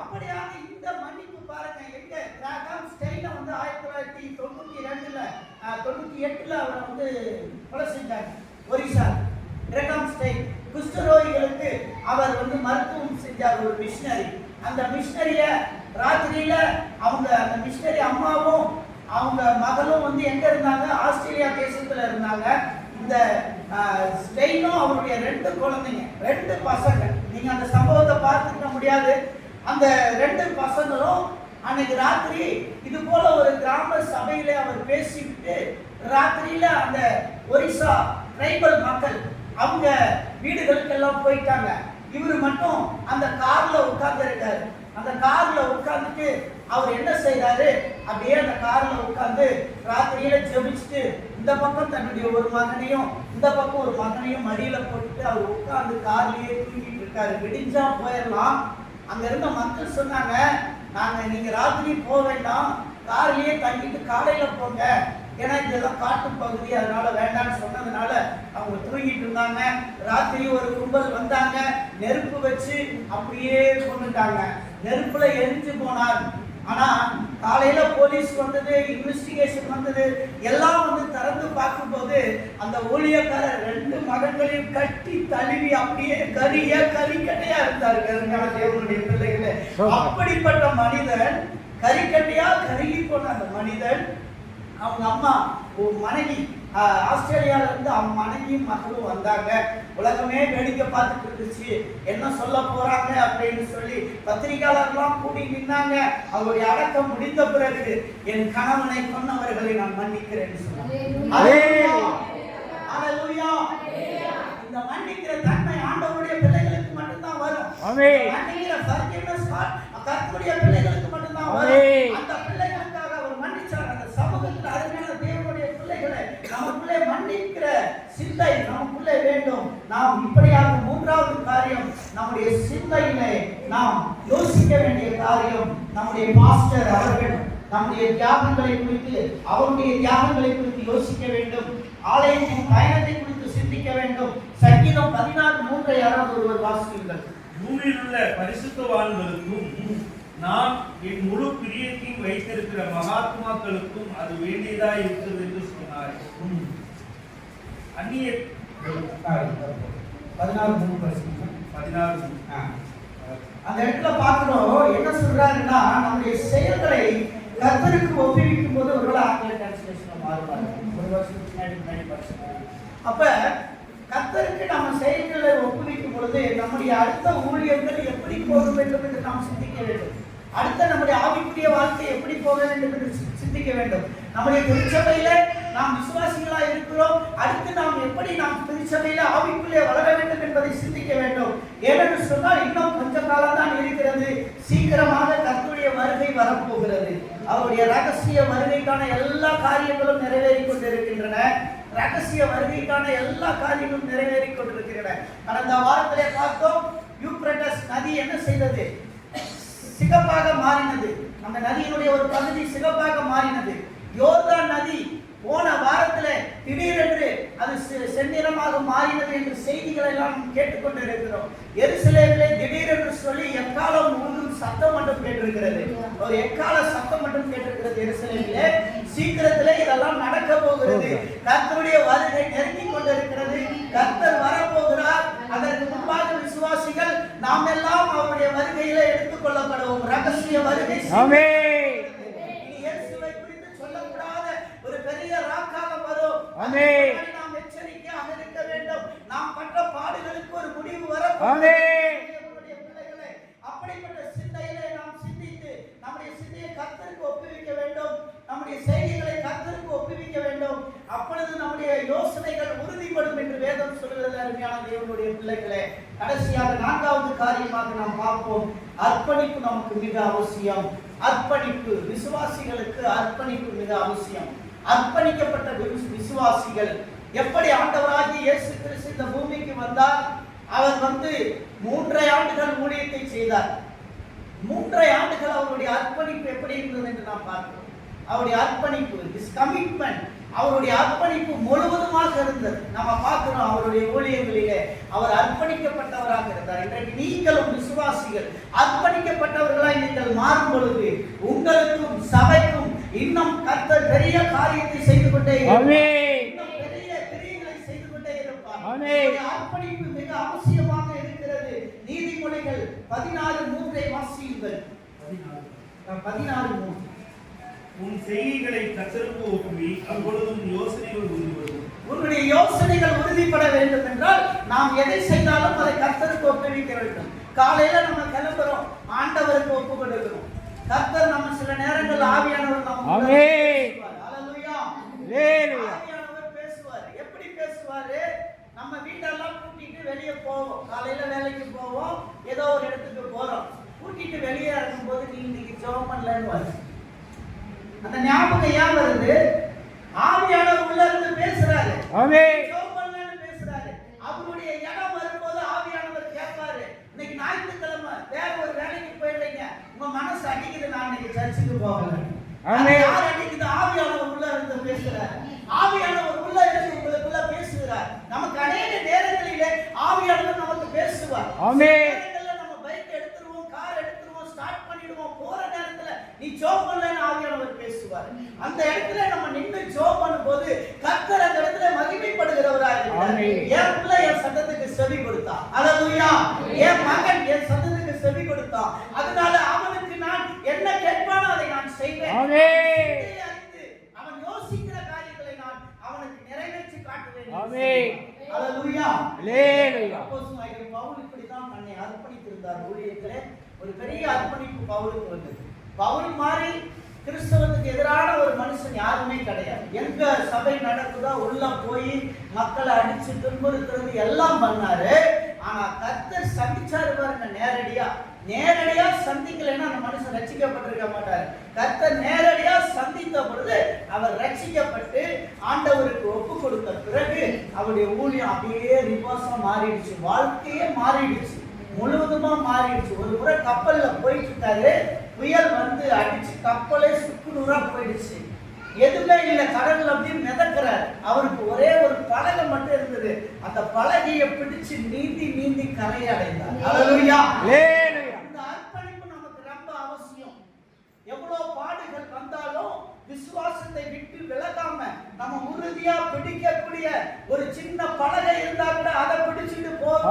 அப்படியாக இந்த மன்னிப்பு பாருங்க. எங்க கிராகம் ஸ்டெயின வந்து 1992 அவரை வந்து கொலை செஞ்சாங்க. ஒரிசா கிராகம் ஸ்டெயின் குஷ்டரோகிகளுக்கு அவர் வந்து மருத்துவம் செஞ்சார், ஒரு மிஷனரி. அந்த மிஷனரிய ராத்திரியில அந்த மிஷனரி அம்மாவும் அவங்க மகளும் வந்து எங்க இருந்தாங்க? ஆஸ்திரேலியா தேசத்துல இருந்தாங்க. இந்த ஸ்டெயினும் அவருடைய 2 குழந்தைங்க, 2 பசங்க. நீங்க அந்த சம்பவத்தை பார்த்துக்க முடியாது. அந்த 2 பசங்களும் அன்னைக்கு ராத்திரி இது போல ஒரு கிராம சபையில அவர் பேசிவிட்டு ராத்திரியில அந்த ஒரிசா ட்ரைபல் மக்கள் அவங்க வீடுகளுக்கு எல்லாம் போயிட்டாங்க. இவரு மட்டும் அந்த கார்ல உட்கார்ந்து இருக்காரு. அந்த கார்ல உட்கார்ந்துட்டு அவர் என்ன செய்யறாரு? அப்படியே அந்த கார்ல உட்கார்ந்து ராத்திரியில ஜெபிச்சுட்டு இந்த பக்கம் தன்னுடைய ஒரு மகனையும் இந்த பக்கம் ஒரு மகனையும் மடியில போட்டுட்டு அவர் உட்கார்ந்து கார்லயே தூங்கிட்டு இருக்காரு. விடிஞ்சா போயிடலாம். அங்க இருந்த மக்கள் சொன்னாங்க, நீங்க ராத்திரி போக வேண்டாம், கார்லயே தங்கிட்டு காலையில போங்க, ஏன்னா இதெல்லாம் காட்டு பகுதி, அதனால வேண்டாம்னு சொன்னதுனால அவங்க தூங்கிட்டு இருந்தாங்க. ராத்திரி ஒரு கும்பல் வந்தாங்க, நெருப்பு வச்சு அப்படியே கொண்டுட்டாங்க. நெருப்புல எரிஞ்சு போனார். ஆனா காலையில போலீஸ் வந்தது, இன்வெஸ்டிகேஷன் வந்தது, எல்லாம் வந்து திறந்து பார்க்கும்போது அந்த ஊழியக்காரர் 2 மகன்களையும் கட்டி தழுவி அப்படியே கறிக்கட்டையா இருந்தாரு. தேவனுடைய பிள்ளைகளே, அப்படிப்பட்ட மனிதன் கறிக்கட்டையா கருகி போன அந்த மனிதன், அவங்க அம்மா மனைவி ஆஸ்திரேலியால இருந்து அவங்க மனைவியும் மகளும் வந்தாங்க. உலகமே வேடிக்கை பார்த்துட்டு இருந்துச்சு, என்ன சொல்ல போறாங்க அப்படின்னு சொல்லி பத்திரிகையாளர்லாம் கூடி நின்னாங்க. அவருடைய அடக்கம் முடிந்த பிறகு என் கணவனை கொன்னவர்களை நான் மன்னிக்கிறேன்னு சொன்னாங்க. இந்த மன்னிக்கிற தன்மை ஆண்டவருடைய பிள்ளைகளுக்கு மட்டும்தான் வரும். மன்னிக்கிற கர்த்தருடைய பிள்ளைகளுக்கு மட்டும்தான் வரும். அந்த பிள்ளைகளுக்காக அவர் மன்னிச்சார். அந்த சமூகத்தில் அருமையான தேவனுடைய பிள்ளைகளை நமக்குள்ளே மன்னிக்கிற சிந்தை சிந்தை நமக்குள்ளே வேண்டும். நாம் இப்படியாக மூன்றாவது காரியம், நம்முடைய சிந்தையிலே நாம் யோசிக்க வேண்டிய காரியம், நம்முடைய பாஸ்டர் அவர்கள் நம்முடைய தியாகங்களை குறித்து, அவருடைய தியாகங்களை குறித்து யோசிக்க வேண்டும். ஆலயத்தின் பயணத்தை குறித்து சிந்திக்க வேண்டும். சங்கீதம் 14:3 யாராவது ஒருவர் வாசியுங்கள். பூமியில் உள்ள பரிசுத்தவான்களுக்கும் நான் என் முழு பிரியத்தையும் வைத்திருக்கிற மகாத்மாக்களுக்கும் அது வேண்டியதா இருக்கிறது என்று சொன்னார். அந்நிய 14:3 அந்த இடத்துல பார்க்கிறோம் என்ன சொல்றாருன்னா, நம்முடைய செயல்களை கர்த்தருக்கு ஒப்புவிக்கும் போது ஒருவேளை ஆங்கில டிரான்ஸ்லேஷன்ல மாறுவாங்க. ஒரு வருஷத்துக்கு முன்னாடி அப்ப கர்த்தருக்கு நம்ம செயல்களை ஒப்புவிக்கும் பொழுது நம்முடைய அடுத்த ஊழியர்கள் எப்படி போக வேண்டும் என்று நாம் சிந்திக்க வேண்டும். அடுத்த நம்முடைய ஆவிக்குரிய வாழ்க்கை எப்படி போக வேண்டும் என்று சிந்திக்க வேண்டும். நம்முடைய திருச்சபையில நாம் விசுவாசிகளா இருக்கிறோம், அடுத்து நாம் எப்படி நாம் திருச்சபையில ஆவிக்குள்ளே வளர வேண்டும் என்பதை சிந்திக்க வேண்டும். ஏனென்று சொன்னால் இன்னும் கொஞ்ச காலம் தான் இருக்கிறது. சீக்கிரமாக கர்த்தருடைய வருகை வரப்போகிறது. அவருடைய ரகசிய வருகைக்கான எல்லா காரியங்களும் நிறைவேறிக் கொண்டிருக்கின்றன. ரகசிய வருகைக்கான எல்லா காரியங்களும் நிறைவேறிக் கொண்டிருக்கின்றன. கடந்த வாரத்திலே பார்த்தோம், யூப்ரட்டஸ் நதி என்ன செய்தது? சிகப்பாக மாறினது. அந்த நதியினுடைய ஒரு பகுதி சிகப்பாக மாறினது. யோர்தான் நதி போன வாரத்திலே திடீரென்று அது செந்நிறமாக மாறினது என்று செய்திகளை எல்லாம் கேட்டுக்கொண்டு இருக்கிறோம். எருசலேமிலே திடீரென்று சொல்லி எக்காலம் ஊதும் சத்தம் மட்டும் கேட்டிருக்கிறது. ஒரு எக்கால சத்தம் மட்டும் கேட்டிருக்கிறது எருசலேமிலே. சீக்கிரத்திலே இதெல்லாம் நடக்க போகிறது. கர்த்தருடைய வருகை நெருங்கிக் கொண்டிருக்கிறது. கர்த்தர் வரப்போகிறார். அதற்கு முன்பாக விசுவாசிகள் நாம் எல்லாம் அவருடைய வருகையிலே எடுத்துக் கொள்ளப்படுவோம். ரகசிய வருகை. ஆமென். இயேசுவை குறித்து சொல்லக்கூடாத ஒரு பெரிய ராக்காலம் வரும். ஆமென். நாம் எச்சரிக்கையாக இருக்க வேண்டும். நாம் பட்ட பாடுகளுக்கு ஒரு முடிவு வரும். ஆமென். நம்முடைய பிள்ளைகளே, அப்படிப்பட்ட சிந்தையிலே நாம் சிந்தித்து நம்முடைய சிந்தையை கர்த்தருக்கு ஒப்புவிக்க வேண்டும். நம்முடைய செய்திகளை கர்த்தருக்கு ஒப்புவிக்க வேண்டும். அப்பொழுது நம்முடைய யோசனைகள் உறுதிப்படும் என்று வேதம் சொல்கிறது. அருமையான தேவனுடைய பிள்ளைகளே, கடைசியாக 4வது காரியமாக நாம் பார்ப்போம். அர்ப்பணிப்பு நமக்கு மிக அவசியம். அர்ப்பணிப்பு, விசுவாசிகளுக்கு அர்ப்பணிப்பு மிக அவசியம். அர்ப்பணிக்கப்பட்ட விசுவாசிகள் எப்படி ஆண்டவராகிய இயேசு கிறிஸ்து இந்த பூமிக்கு வந்தார்? அவர் 3 ஆண்டுகள் ஊழியத்தை செய்தார். 3 ஆண்டுகள் அவருடைய அர்ப்பணிப்பு எப்படி இருந்தது என்று நாம் பார்க்கிறோம். அவருடைய அர்ப்பணிப்பு, திஸ் கமிட்மெண்ட், அவருடைய அர்ப்பணிப்பு முழுவதுமாக இருந்தது. நம்ம பார்க்கிறோம் அவருடைய ஊழியங்களிலே அவர் அர்ப்பணிக்கப்பட்டவராக இருந்தார். இன்றைக்கு நீங்களும் விசுவாசிகள் அர்ப்பணிக்கப்பட்டவர்களாய் நீங்கள் மாறும் பொழுது உங்களுக்கும் சபைக்கும் இன்னும் கர்த்தர் பெரிய காரியத்தை செய்து கொண்டே இருப்பார். இன்னும் பெரிய கிரியைகளை செய்து கொண்டே இருப்பார். அர்ப்பணிப்பு மிக அவசியமாக இருக்கிறது. நீதிமொழிகள் 14:3 வாசியுங்கள். 14:3. உன் செய்கைகளை கர்த்தருக்கு ஒப்புவி, அப்பொழுது உன் யோசனைகள் உறுதிப்படும். உன்னுடைய யோசனைகள் உறுதிப்பட வேண்டும் என்றால் நாம் எதை செய்தாலும் அதை கர்த்தருக்கு ஒப்புவிக்க வேண்டும். காலையில நம்ம கிளம்புறோம், ஆண்டவருக்கு ஒப்பு கொடுக்கிறோம். கர்த்தர் நம்ம சில நேரங்கள் ஆவியானவர் நமக்கு ஆவியானவர் பேசுவார். எப்படி பேசுவாரு? நம்ம வீட்டெல்லாம் கூட்டிட்டு வெளியே போவோம். காலையில வேலைக்கு போவோம், ஏதோ ஒரு இடத்துக்கு போறோம். கூட்டிட்டு வெளியே இருக்கும்போது நீ இன்னைக்கு ஜெபம் பண்ணலன்னு அந்த ஞாபகம் ஏன் வருது? ஆவியானவர் உள்ள இருந்து பேசுறாரு. ஆமென். ஜெபம் பண்ணலன்னு பேசுறாரு. அவருடைய இடம் வரும்போது ஆவியானவர் கேட்பாரு, இன்னைக்கு ஞாயிற்றுக்கிழமை வேற ஒரு வேலைக்கு போயிடுறீங்க, உங்க மனசு அடிக்குது, நான் இன்னைக்கு சர்ச்சுக்கு போகல. ஆமென். யார் அடிக்குது? ஆவியானவர் உள்ள இருந்து பேசுறாரு. ஆவியானவர் உள்ள இருந்து உங்களுக்குள்ள பேசுகிறார். நமக்கு அநேக நேரங்களிலே ஆவியானவர் நமக்கு பேசுவார். ஆமென். நம்ம பைக் எடுத்துருவோம், கார் எடுத்துருவோம், ஸ்டார்ட் பண்ணிடுவோம், போற நேரத்துல நீ ஜெபம் பண்ணலன்னு ஆவியானவர் பேசுவார். அந்த இடத்துல நம்ம நின்று ஜெபம் பண்ணும்போது கர்த்தர் அந்த இடத்துல மகிமைப்படுகிறவராக இருக்கிறார். என் பிள்ளை என் சத்தத்துக்கு செவி கொடுத்தான். அல்லேலூயா. என் மகன் என் சத்தத்துக்கு செவி கொடுத்தான். அதனால அவனுக்கு நான் என்ன கேட்பானோ அதை நான் செய்வேன். ஆமென். அவன் யோசிக்கிற காரியங்களை நான் அவனுக்கு நிறைவேற்றி காட்டுவேன். ஆமென். அல்லேலூயா. அல்லேலூயா. அப்போஸ்தலனாகிய பவுல் இப்படி தான் தன்னை அர்ப்பணித்திருந்தார் ஊழியத்திலே. ஒரு பெரிய அர்ப்பணிப்பு பவுலுக்கு வந்தது. பவுல் மாதிரி கிறிஸ்தவத்துக்கு எதிரான ஒரு மனுஷன் யாருமே கிடையாது. எங்க சபை நடக்குதோ உள்ள போய் மக்களை அடிச்சு துன்புறுத்துறது எல்லாம் பண்ணாரு. ஆனா கர்த்தர் சந்திச்சாரு பாருங்க, நேரடியா சந்திக்கலைன்னா அந்த மனுஷன் ரட்சிக்கப்பட்டிருக்க மாட்டாரு. கர்த்தர் நேரடியா சந்தித்த பொழுது அவர் ரட்சிக்கப்பட்டு ஆண்டவருக்கு ஒப்பு கொடுத்த பிறகு அவருடைய ஊழியம் அப்படியே ரிவர்ஸா மாறிடுச்சு, வாழ்க்கையே மாறிடுச்சு, முழுவதுமா மாறிடுச்சு. ஒரு முறை கப்பல்ல போயிட்டு இருக்காரு, புயல் வந்து அடிச்சு கப்பலே சுக்குநூறா போயிடுச்சு. எதுவுமே இல்லை, கடல்ல அப்படியே மிதக்கிறார். அவருக்கு ஒரே ஒரு பலகை மட்டும் இருந்தது. அந்த பலகையை பிடிச்சு நீந்தி நீந்தி கரையை அடைந்தார். ஹல்லேலூயா. இந்த அர்ப்பணிப்பு நமக்கு ரொம்ப அவசியம். எவ்வளவு பாடுகள் வந்தாலும் விசுவாசத்தை விட்டு விலகாம நம்ம உறுதியா பிடிக்கக்கூடிய ஒரு சின்ன பலகை இருந்தா கூட அதை பிடிச்சிட்டு போகும்.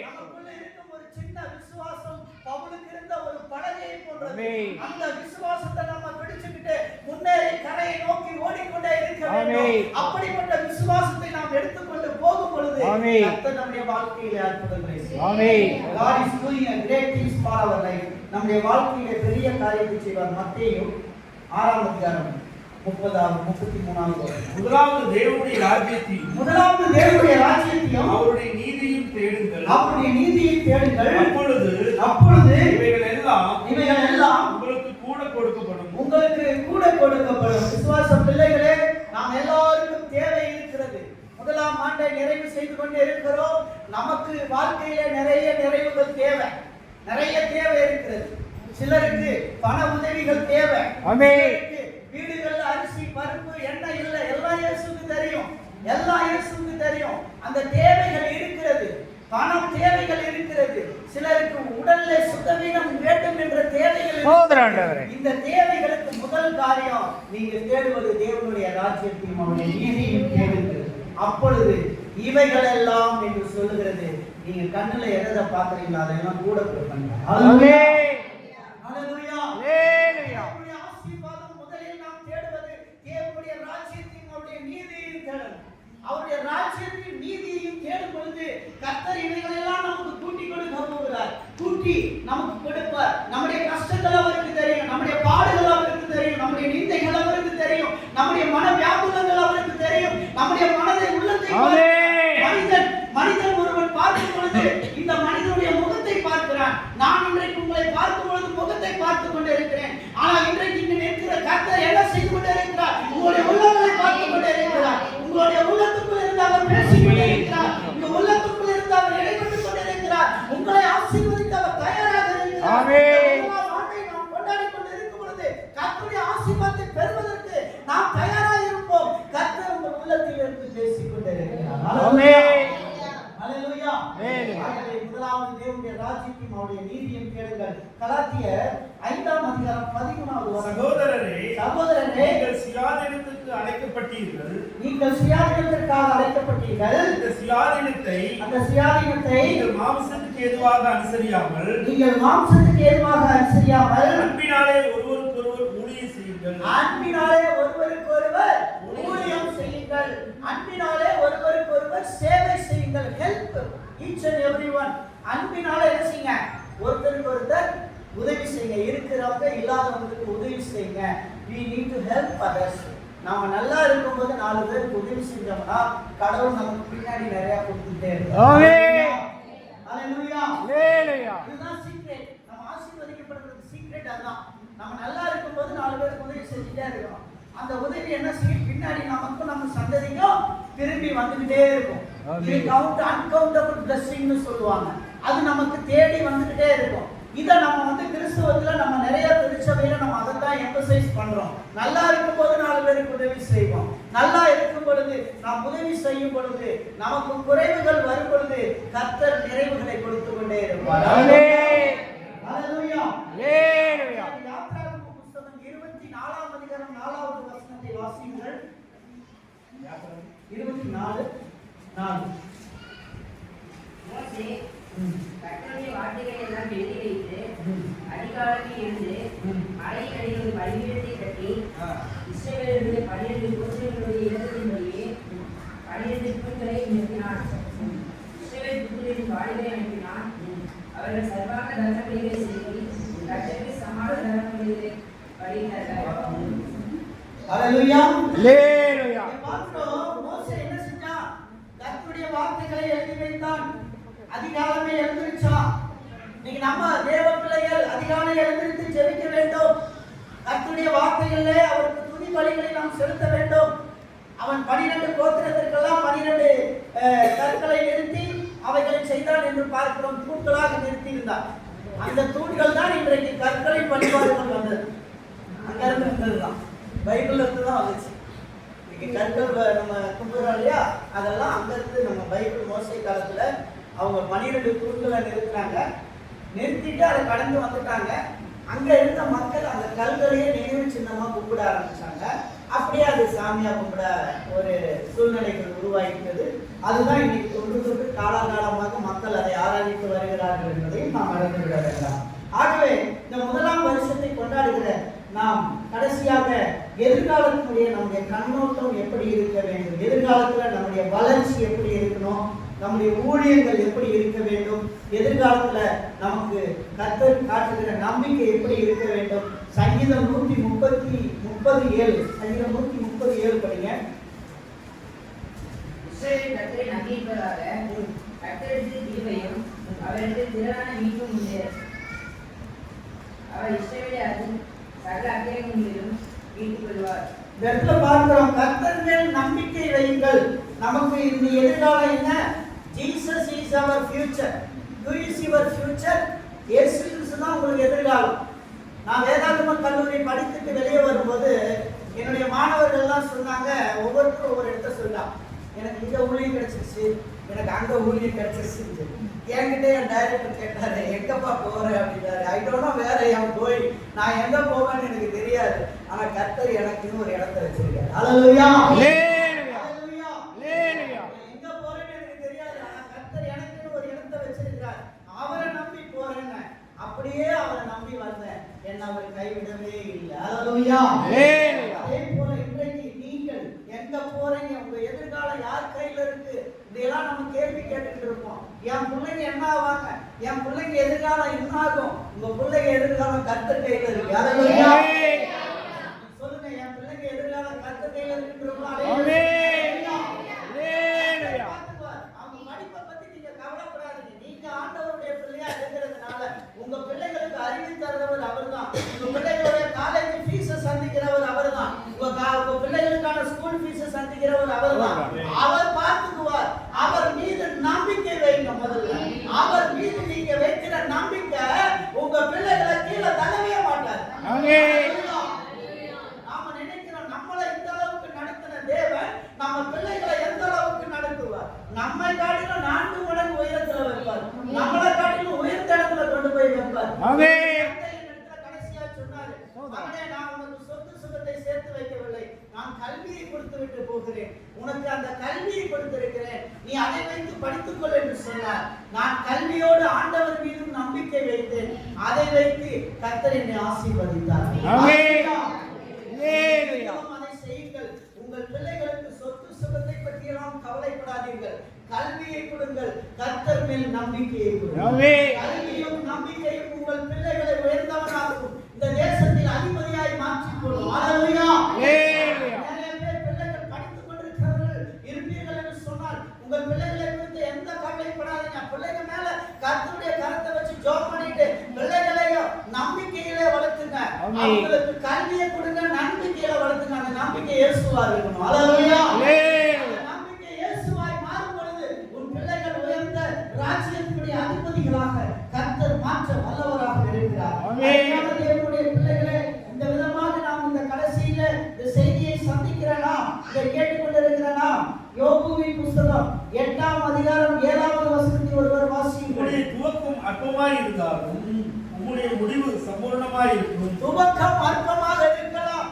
நமக்குள்ள இருக்கும் ஒரு சின்ன விசுவாசம் பவுலுக்கு இருந்த ஒரு பலகையை போன்றது. அந்த விசுவாசத்தை நம்ம பிடிச்சுக்கிட்டு முன்னேறி கரையை நோக்கி ஓடிக்கொண்டே இருக்க வேண்டும். அப்படிப்பட்ட விசுவாசத்தை நாம் எடுத்துக்கொண்டு போகும் பொழுது கர்த்தர் நம்முடைய வாழ்க்கையிலே அற்புதங்களை செய்வார். God is doing a great things for our life. நம்முடைய வாழ்க்கையிலே பெரிய காரியத்தை செய்வார். மத்தேயு 6ஆம் அதிகாரம் 33வது வசனம். முதலாவது தேவனுடைய ராஜ்யத்தையும் அவருடைய நீதியையும் தேடுங்கள், அப்பொழுது இவைகள் எல்லாம் உங்களுக்கு கூட கொடுக்கப்படும். விசுவாச பிள்ளைகளே, நாம் எல்லாருக்கும் தேவை இருக்கிறது. முதலாம் ஆண்டை நிறைவு செய்து கொண்டு இருக்கிறோம். நமக்கு வாழ்க்கையிலே நிறைய நிறைவுகள் தேவை, நிறைய தேவை இருக்கிறது. சிலருக்கு பண உதவிகள் தேவை, வீடுகள் அரிசி பருப்பு எண்ணெய் இல்லை, எல்லாம் இயேசுவுக்கு தெரியும். அந்த தேவைகள் இருக்கிறது, பணம் தேவைகள் இருக்கிறது. சிலருக்கு உடல்ல சுத்தவீனம் வேண்டும் என்ற தேவைகள். இந்த தேவைகளுக்கு முதல் காரியம் நீங்க தேடுவது தேவனுடைய ராஜ்யத்தையும் அவருடைய நீதியையும் தேடுங்கள். அப்பொழுது இவைகள் எல்லாம் என்று சொல்லுகிறது. நீங்க கண்ணுல எதை பாக்குறீங்களோ அதெல்லாம் கூட கொடுப்பாங்க. ஹல்லேலூயா. ஆசீர்வாதம் முதலில் நாம் தேடுவது தேவனுடைய ராஜ்யத்தையும் அவருடைய நீதியையும் தேடணும். அவருடைய ராஜ்யத்தையும் நீதியையும் தேடும் பொழுது கர்த்தர் இவைகளெல்லாம் நமக்கு கூட்டி கொடுக்க போகிறார். கூட்டி நமக்கு கொடுப்பார். நம்முடைய கஷ்டங்கள் அவருக்கு தெரியும், நம்முடைய பாடுகள் அவருக்கு தெரியும், நம்முடைய நிந்தைகள் அவருக்கு தெரியும், நம்முடைய மன வியாகுலங்கள் அவருக்கு தெரியும், நம்முடைய மனதை உள்ளத்தை மனிதன் ஒருவன் பார்க்கும் பொழுது இந்த மனிதனுடைய முகத்தை பார்க்கிறான். நான் இன்றைக்கு உங்களை பார்க்கும் பொழுது முகத்தை பார்த்துக் கொண்டு இருக்கிறேன். ஆனால் இன்றைக்கு இங்கு நிற்கிற கர்த்தர் என்ன செய்து கொண்டே இருக்கிறார்? உங்களுடைய உள்ளங்களை பார்த்துக் கொண்டே இருக்கிறார். உங்களுடைய உள்ளத்துக்குள் இருந்து அவர் பேசிக் கொண்டே இருக்கிறார். உங்க உள்ளத்துக்குள் இருந்து அவர் இடைப்பட்டுக் கொண்டே இருக்கிறார். உங்களை ஆசீர்வதிக்க அவர் தயாராக இருக்கிறார். நாம் கொண்டாடி கொண்டு இருக்கும் பொழுது கர்த்தருடைய ஆசீர்வாதத்தை பெறுவதற்கு நாம் தயாராக இருப்போம். கர்த்தர் உங்கள் உள்ளத்தில் இருந்து பேசிக் கொண்டே இருக்கிறார். ஹல்லேலூயா. முதலாவது தேவனுடைய ராஜ்யத்தையும் அவருடைய நீதியையும் தேடுங்கள். கலாத்தியர் 5ஆம் அதிகாரம் 13வது வசனம். சகோதரரே, நீங்கள் சுயாதீனத்துக்கு அழைக்கப்பட்டீர்கள். சுயாதீனத்திற்காக அழைக்கப்பட்டீர்கள். அந்த சுயாதீனத்தை நீங்கள் மாம்சத்துக்கு ஏதுவாக அனுசரியாமல் அன்பினாலே ஒருவருக்கொருவர் ஊழியம் செய்யுங்கள். அன்பினாலே ஒருவருக்கொருவர் சேவை செய்யுங்கள். Help each and everyone. அன்பினாலே என்ன செய்யுங்க? ஒருத்தருக்கு ஒருத்தர் உதவி செய்யுங்க. இருக்கிறவங்க இல்லாதவங்களுக்கு உதவி செய்யுங்க. we need to help others. நாம நல்லா இருக்கும்போது 4 பேருக்கு உதவி செஞ்சோம்னா கடவுள் நமக்கு பின்னாடி நிறைய கொடுத்துட்டே இருக்கார். ஆமென். ஹல்லேலூயா. ஹல்லேலூயா. இதுதான் சீக்ரெட். நம்ம ஆசீர்வதிக்கப்படுறதுக்கு சீக்ரெட் அதுதான். நம்ம நல்லா இருக்கும்போது 4 பேருக்கு உதவி செஞ்சுட்டே இருக்கோம். அந்த உதவி என்ன செய்யும்? பின்னாடி நமக்கும் நம்ம சந்ததிக்கும் திரும்பி வந்துகிட்டே இருக்கும். இது அன்கவுண்டபிள் பிளெஸிங்னு சொல்லுவாங்க. அது நமக்கு தேடி வந்துகிட்டே இருக்கும். இதை நம்ம கிறிஸ்துவத்துல நம்ம நிறைய திருச்சபையில நம்ம அதை தான் எம்பசைஸ் பண்றோம். நல்லா இருக்கும் போது 4 பேருக்கு உதவி செய்வோம். நல்லா இருக்கும் பொழுது நாம் உதவி செய்யும் பொழுது நமக்கு குறைவுகள் வரும் பொழுது கர்த்தர் நிறைவுகளை கொடுத்து கொண்டே இருப்பார். ஹல்லேலூயா. ஹல்லேலூயா. யாத்ராகம புத்தகம் 24ஆம் அதிகாரம் 4வது வசனத்தை வாசியுங்கள். 24:4. மோசே கர்த்தருடைய வார்த்தைகளை எல்லாம் எழுதி வைத்து அதிகாலத்தில் எழுந்து மலைகளில் ஒரு பலிபீடத்தை கட்டி இஸ்ரவேலர்களுடைய 12 கோத்திரங்களுடைய இடத்தின்படியே 12 தூண்களை நிறுத்தினான். இஸ்ரவேல் புத்திரரின் வாலிகளை அனுப்பினான். அவர்கள் சர்வாங்க தர்மங்களை செய்து கர்த்தருக்கு சமாத தர்மங்களை வழியிட்டார்கள். ஹல்லேலூயா. ஹல்லேலூயா. மோசே என்ன செஞ்சான்? கர்த்தருடைய வார்த்தைகளை எழுதி வைத்தான். அதிகாலமே எழுந்திருச்சான். நீங்க நம்ம தேவ பிள்ளைகள் அதிகாலை எழுந்திருத்து ஜெபிக்க வேண்டும். கர்த்தருடைய வார்த்தைகளிலே அவருக்கு துதி பலிகளை நாம் செலுத்த வேண்டும். அவன் 12 கோத்திரத்திற்கெல்லாம் 12 கற்களை நிறுத்தி அவைகளை செய்தான் என்று பார்க்கிறோம். தூண்களாக நிறுத்தி இருந்தார். அந்த தூண்கள் தான் இன்றைக்கு கற்களை வழிபாடுகள் வந்தது. அங்க இருந்ததுதான் பைபிள்ல இருந்து தான் வந்துச்சு. இன்னைக்கு கற்கள் நம்ம கும்பிடுறோம் இல்லையா, அதெல்லாம் அங்க இருந்து நம்ம பைபிள் மோசை காலத்துல அவங்க 12 தூண்களை நிறுத்தினாங்க. நிறுத்திட்டு அதை கடந்து வந்துட்டாங்க. அங்க இருந்த மக்கள் அந்த கல்களையே நினைவு சின்னமா கும்பிட ஆரம்பிச்சாங்க. அப்படியே அது சாமியா கும்பிட ஒரு சூழ்நிலைகள் உருவாகிட்டது. அதுதான் இன்னைக்கு தொன்று தொட்டு காலகாலமாக மக்கள் அதை ஆராதித்து வருகிறார்கள் என்பதையும் நாம் அறிந்து விட வேண்டாம். ஆகவே இந்த முதலாம் வருஷத்தை கொண்டாடுகிற நாம் கடைசியாக எதிர்காலத்தினுடைய நம்முடைய கண்ணோட்டம் எப்படி இருக்க வேண்டும், எதிர்காலத்துல நம்முடைய வளர்ச்சி எப்படி இருக்கணும், நம்முடைய ஊழியங்கள் எப்படி இருக்க வேண்டும், எதிர்காலத்துல நமக்கு கர்த்தர் காட்டுகிற நம்பிக்கை எப்படி இருக்க வேண்டும். சங்கீதம் 137 சங்கீதம் 137 படிங்க. இஸ்ரவேல் கர்த்தரை நம்பியிருப்பதாக கர்த்தருக்கு கிருபையும் அவருக்கு திரளான மீட்பும் உண்டு. அவர் இஸ்ரவேலை அதன் சகல அக்கிரமங்களிலும் மீட்டுக் கொள்வார். இந்த இடத்துல பார்க்கிறோம், கர்த்தர் மேல் நம்பிக்கை வையுங்கள். நமக்கு இந்த எதிர்காலம் என்ன? Jesus is our future. Who is your future? இயேசு கிறிஸ்து தான் உங்களுக்கு எதிர்காலம். நான் வேதாகம கல்லூரி படித்துட்டு வெளியே வரும்போது என்னுடைய மாணவர்கள் எல்லாம் சொன்னாங்க, ஒவ்வொருத்தரும் ஒவ்வொரு இடத்த சொல்லலாம். எனக்கு இங்க ஊழியம் கிடைச்சிருச்சு, எனக்கு அங்க ஊழியம் கிடைச்சிருச்சு. என்கிட்ட என் டைரக்டர் கேட்டாரு, எங்கப்பா போற அப்படின்னாரு. I don't know where I am going. நான் எங்க போவேன்னு எனக்கு தெரியாது. ஆனா கர்த்தர் எனக்கு ஒரு இடத்தை வச்சிருக்காரு. ஹல்லேலூயா. ஹல்லேலூயா. ஹல்லேலூயா. எங்க போறேன்னு எனக்கு தெரியாது. ஆனா கர்த்தர் எனக்கு ஒரு இடத்தை வச்சிருக்கார். அவரை நம்பி போறேன். அப்படியே அவரை நம்பி வந்தேன். என்ன அவர் கைவிடவே இல்லை. ஹல்லேலூயா. ஹல்லேலூயா. அதே போல இன்றைக்கு நீங்கள் எங்க போறீங்க, உங்க எதிர்காலம் யார் கையில இருக்கு, இதெல்லாம் நம்ம கேள்வி கேட்டுட்டு இருப்போம். என் பிள்ளைங்க என்ன ஆவாங்க, என் பிள்ளைங்க எதிர்காலம் என்ன ஆகும்? உங்க பிள்ளைங்க எதிர்காலம் கர்த்தர் கையில இருக்கு. ஹல்லேலூயா. சொல்லுங்க, என் பிள்ளைங்க எதிர்காலம் கர்த்தர் கையில இருக்குன்றோம். ஹல்லேலூயா. ஹல்லேலூயா. அவங்க படிப்பை பத்தி நீங்க கவலைப்படாதீங்க. நீங்க ஆண்டவருடைய பிள்ளையா இருக்கிறதுனால உங்க பிள்ளைகளுக்கு அறிவு தருகிறவர் அவர்தான். உங்க பிள்ளைகளுடைய காலேஜ் ஃபீஸ் சந்திக்கிறவர் அவர்தான். உங்க பிள்ளைகளுக்கான ஸ்கூல் ஃபீஸ் சந்திக்கிறவர் அவர்தான். அவர் பார்த்துக்குவார். அவர் மீது நம்பிக்கை வைங்க. முதல்ல அவர் மீது நீங்க வைக்கிற நம்பிக்கை உங்க பிள்ளைகளை கீழே தள்ளவே மாட்டார். நாம நினைக்கிறோம் நம்மளை இந்த அளவுக்கு நடத்தின தேவன் நம்ம பிள்ளைகளை எந்த அளவுக்கு நடத்துவார். நம்மை காட்டிலும் 4 மடங்கு உயரத்துல வைப்பார். நம்மளை காட்டிலும் உயர்ந்த இடத்துல கொண்டு போய் வைப்பார். கடைசியா சொன்னாரு, மகனே, நான் உனக்கு சொத்து சுகத்தை சேர்த்து வைக்கவில்லை, நான் கல்வியை கொடுத்து விட்டு போகிறேன். உனக்கு அந்த கல்வியை கொடுத்திருக்கிறேன், நீ அதை வைத்து படித்துக்கொள் என்று சொன்னார். நான் கல்வியோடு ஆண்டவர் மீதும் நம்பிக்கை வைத்தேன். அதை வைத்து கர்த்தர் என்னை ஆசீர்வதித்தார். அதை செய்யுங்கள். உங்கள் பிள்ளைகளுக்கு சொத்து சுகத்தை பற்றி எல்லாம் கவலைப்படாதீர்கள். கல்வியை கொடுங்கள். கர்த்தர் மேல் நம்பிக்கையை கொடுங்கள். கல்வியும் நம்பிக்கையும் உங்கள் பிள்ளைகளை உயர்ந்தவனாகும். இந்த தேசத்தில் அதிபதியாய் மாற்றிக் கொள்ளும். ஹல்லேலூயா. நிறைய பேர் பிள்ளைகள் படித்துக் கொண்டிருக்கிறவர்கள் இருப்பீர்கள் என்று சொன்னால் உங்கள் பிள்ளைகளை குறித்து எந்த கவலைப்படாதீங்க. பிள்ளைங்க மேல கர்த்தருடைய கரத்தை வச்சு ஜெபம் பண்ணிட்டு பிள்ளைகளையும் நம்பிக்கையிலே வளர்த்துங்க. அவங்களுக்கு கல்வியை கொடுங்க, நம்பிக்கையில வளர்த்துங்க. அந்த நம்பிக்கை இயேசுவா இருக்கணும். ஹல்லேலூயா. நம்பிக்கை இயேசுவாய் மாறும் பொழுது உன் பிள்ளைகள் உயர்ந்த ராஜ்யத்தினுடைய அதிபதிகளாக கர்த்தர் மாற்ற வல்லவராக இருக்கிறார். தேவனுடைய பிள்ளைகளே, இந்த விதமாக நாம் இந்த கடைசியில இந்த செய்தியை சந்திக்கிறனா, இதை கேட்டுக்கொண்டிருக்கிறனா, யோபுவின் புத்தகம் 8ஆம் அதிகாரம் 7வது வசனத்தை ஒருவர் வாசியுங்கள். உம்முடைய துவக்கம் அற்பமாய் இருந்தாலும் உம்முடைய முடிவு சம்பூர்ணமாய் இருக்கும். துவக்கம் அற்பமாக இருக்கலாம்.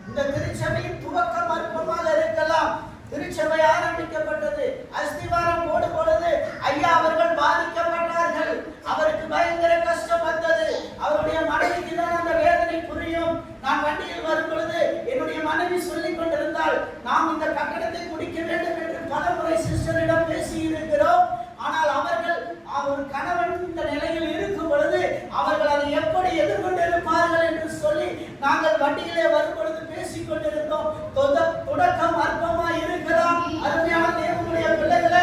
இந்த திருச்சபையின் துவக்கம் அற்பமாக இருக்கலாம். திருச்சபை ஆரம்பிக்கப்பட்டது, அஸ்திவாரம் போடும் பொழுது ஐயா அவர்கள் பாதிக்கப்பட்டார்கள். அவருக்கு பயங்கர கஷ்டம் வந்தது. அவருடைய மனைவிக்கு தான் அந்த வேதனை புரியும். நான் வண்டியில் வரும் பொழுது என்னுடைய மனைவி சொல்லிக் கொண்டிருந்தால், நாம் இந்த கட்டடத்தை முடிக்க வேண்டும் என்று பல முறை சிஸ்டரிடம் பேசி இருக்கிறோம். ஆனால் அவர்கள் ஒரு கணவன் இந்த நிலையில் இருக்கும் பொழுது அவர்கள் அதை எப்படி எதிர்கொண்டிருப்பார்கள் என்று சொல்லி நாங்கள் வண்டியிலே வரும் பொழுது பேசிக் கொண்டிருந்தோம். தொடக்கம் அற்பமாய் இருக்கலாம். அருமையான தேவனுடைய பிள்ளைகளை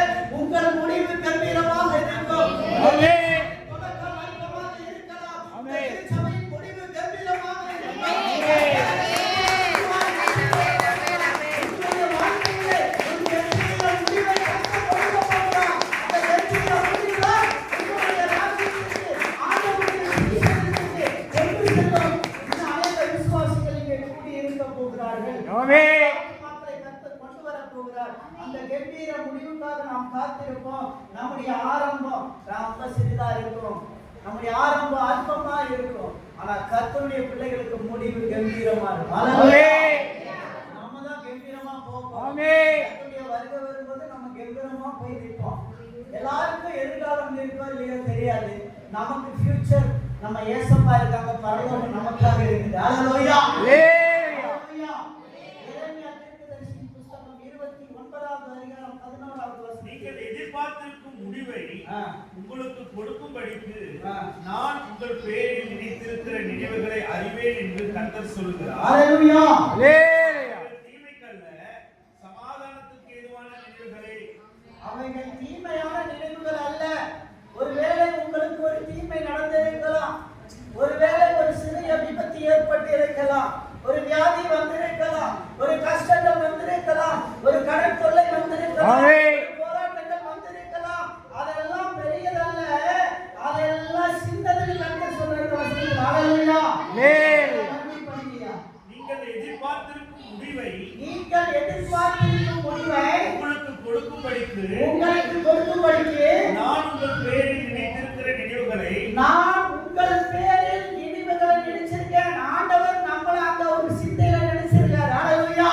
போகிறார். அந்த கம்பீர முடிவுக்காக நாம் காத்திருப்போம். நம்முடைய ஆரம்பம் ரொம்ப சிறிதா இருக்கும், நம்முடைய ஆரம்பம் அற்பமா இருக்கும். ஆனா கர்த்தருடைய பிள்ளைகளுக்கு முடிவு கம்பீரமா இருக்கும். நம்ம தான் கம்பீரமா போவோம். கர்த்தருடைய வருகை வரும்போது நம்ம கம்பீரமா போய் நிற்போம். எல்லாருக்கும் எதிர்காலம் இருக்கோ இல்லையோ தெரியாது. நமக்கு ஃபியூச்சர் நம்ம ஏசப்பா இருக்காங்க, பரலோகம் நமக்காக இருக்குது. ஹல்லேலூயா. ஹல்லேலூயா. எரேமியா தீர்க்கதரிசி புத்தகம் 29வது அதிகாரம் 11வது வசனம். நீங்கள் எதிர்பார்த்திருக்கும் முடிவை உங்களுக்கு கொடுக்கும்படிக்கு நான் உங்கள் பேரில் நினைத்திருக்கிற நினைவுகளை அறிவேன் என்று கர்த்தர் சொல்கிறார். ஹல்லேலூயா. தீமைக்கல்ல சமாதானத்துக்கு ஏதுவான நினைவுகளை. அவைகள் தீமையான நினைவுகள் அல்ல. ஒருவேளை உங்களுக்கு ஒரு தீமை நடந்திருக்கலாம், ஒருவேளை ஒரு சிறிய விபத்து ஏற்பட்டு இருக்கலாம், ஒரு வியாதி வந்திருக்கலாம், ஒரு கஷ்டங்கள் வந்திருக்கலாம், ஒரு கடன் தொல்லை வந்திருக்கலாம், போராட்டங்கள் வந்திருக்கலாம். அதெல்லாம் பெரியதல்ல, அதெல்லாம் சின்னதில் கண்டு சொல்றது. ஹல்லேலூயா. நீங்கள் எதிர்பார்த்திருக்கும் முடிவை உங்களுக்கு கொடுக்கும்படிக்கு நான் உங்கள் பேரில் நினைத்திருக்கிற நினைவுகளை நினைச்சிருக்கேன். ஆண்டவர் நம்மள அந்த ஒரு சிந்தையில நினைச்சிருக்கார். ஹல்லேலூயா.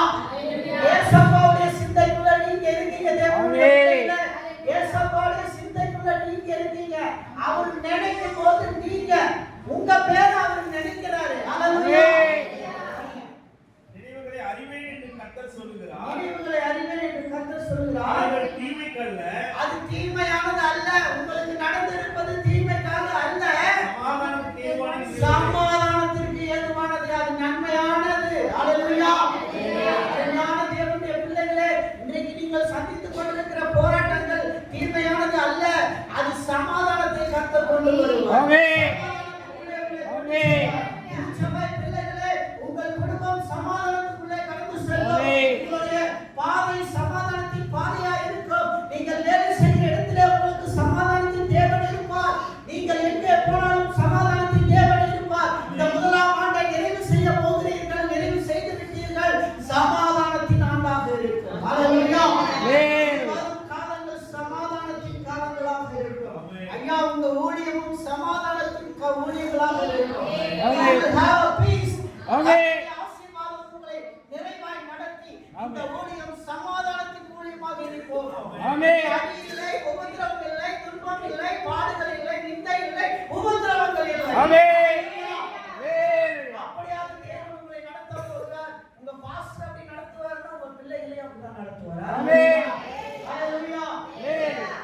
இயேசுவுடைய சிந்தைக்குள்ள நீங்க இருக்கீங்க. தேவனுடைய பிள்ளைகளே, இயேசுவுடைய சிந்தைக்குள்ள நீங்க இருக்கீங்க. அவர் நினைக்கும் போது நீங்க உங்க பேரை அவர் நினைக்கிறாரு. ஹல்லேலூயா. நினைவுகளை அறிவேன் என்று கர்த்தர் சொல்கிறார். நினைவுகளை அறிவேன் என்று கர்த்தர் சொல்கிறார். அது தீமைக்கல்ல, அது தீமையானது அல்ல. உங்களுக்கு நடந்திருப்பது தீமைக்காக அல்ல, சமாதானத்திற்கு ஏதுவானது. அது நன்மையானது. ஹல்லேலூயா. அன்பான தேவனுடைய பிள்ளைகளே, இன்றைக்கு நீங்கள் சந்தித்துக் கொண்டிருக்கிற போராட்டங்கள் தீமையானது அல்ல, அது சமாதானத்தை கர்த்தர் கொண்டு வருவார். ஆமென். ஆமென். சபை பிள்ளைகளே, உங்கள் குடும்பம் சமாதானத்துக்குள்ளே கடந்து செல்லும். உங்களுடைய பாதை சமாதானத்தின் பாதையா இருக்கும். நீங்கள் வேலை செய்கிற இடத்திலே உங்களுக்கு சமாதானத்தின் தேவன் இருப்பார். நீங்கள் எங்கே போனாலும் சமாதானத்தின் தேவன் இருப்பார். இந்த முதலாம் ஆண்டை நிறைவு செய்ய போகிறீர்கள், நிறைவு செய்து விட்டீர்கள். சமாதானத்தின் ஆண்டாக இருக்கும். ஹல்லேலூயா. வரும் காலங்கள் சமாதானத்தின் காலங்களாக இருக்கும். ஐயா, உங்க ஊழியமும் சமாதானத்தின் ஊழியங்களாக இருக்கும். Have a peace. ஆசீர்வாதம் உங்களை நிறைவாய் நடத்தி இந்த ஊழியம் சமாதானத்தின் ஊழியமாக இருக்கும். அடி இல்லை, உபத்திரவம் இல்லை, துன்பம் இல்லை, பாடுகள் இல்லை, நிந்தை இல்லை, உபத்திரவங்கள் இல்லை. அப்படியாக தேவன் உங்களை நடத்த போகிறார். உங்க பாஸ்டர் அப்படி நடத்துவார்னா உங்க பிள்ளைகளையும் அப்படிதான் நடத்துவார். ஹல்லேலூயா.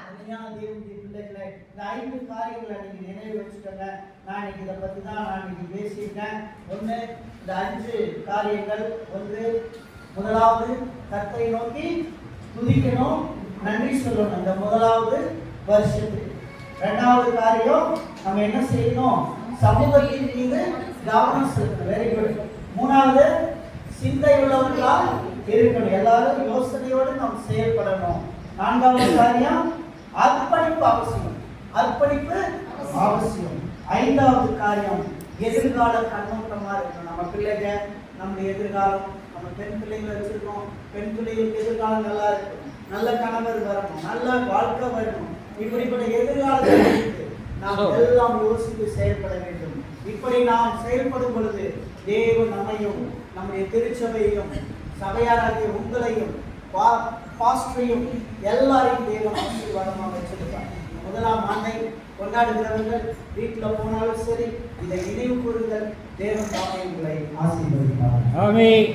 அருமையான தேவனுடைய பிள்ளைகளே, இந்த 5 காரியங்களை நீங்க நினைவு வச்சுக்கோங்க. நான் இதை பத்தி தான் நான் இன்னைக்கு பேசியிருக்கேன். ஒன்று, இந்த 5 காரியங்கள். ஒன்று, முதலாவது கர்த்தரை நோக்கி துதிக்கணும், நன்றி சொல்லணும் இந்த முதலாவது வருஷத்துக்கு. இரண்டாவது காரியம், நம்ம என்ன செய்யணும்? சமூகத்தின் மீது கவனம் செலுத்தணும். Very good. மூணாவது, சிந்தை உள்ளவர்களால் இருக்கணும். எல்லாரும் யோசனையோடு நாம் செயல்படணும். நான்காவது காரியம், அர்ப்பணிப்பு அவசியம். அர்ப்பணிப்பு அவசியம். ஐந்தாவது காரியம், எதிர்கால கண்ணோட்டமா இருக்கணும். நம்ம பிள்ளைங்க, நம்முடைய எதிர்காலம், நம்ம பெண் பிள்ளைங்களை வச்சிருக்கோம், பெண் பிள்ளைகளுக்கு எதிர்காலம் நல்லா இருக்கும், நல்ல கணவர் வரணும், நல்ல வாழ்க்கை வரணும். இப்படிப்பட்ட எதிர்காலத்தை நாம் எல்லாம் யோசித்து செயல்பட வேண்டும். இப்படி நாம் செயல்படும் பொழுது தேவன் நம்மையும் நம்முடைய திருச்சபையையும் சபையாராகிய உங்களையும் பாஸ்டரையும் எல்லாரையும் தேவன் ஆசீர்வாதமாக வச்சிருக்கார். முதலாம் ஆண்டை கொண்டாடுகிறவர்கள் வீட்டில் போனாலும் சரி, இதை நினைவு கூறுங்கள். தேவன் தாமே உங்களை ஆசீர்வதிப்பார். ஆமென்.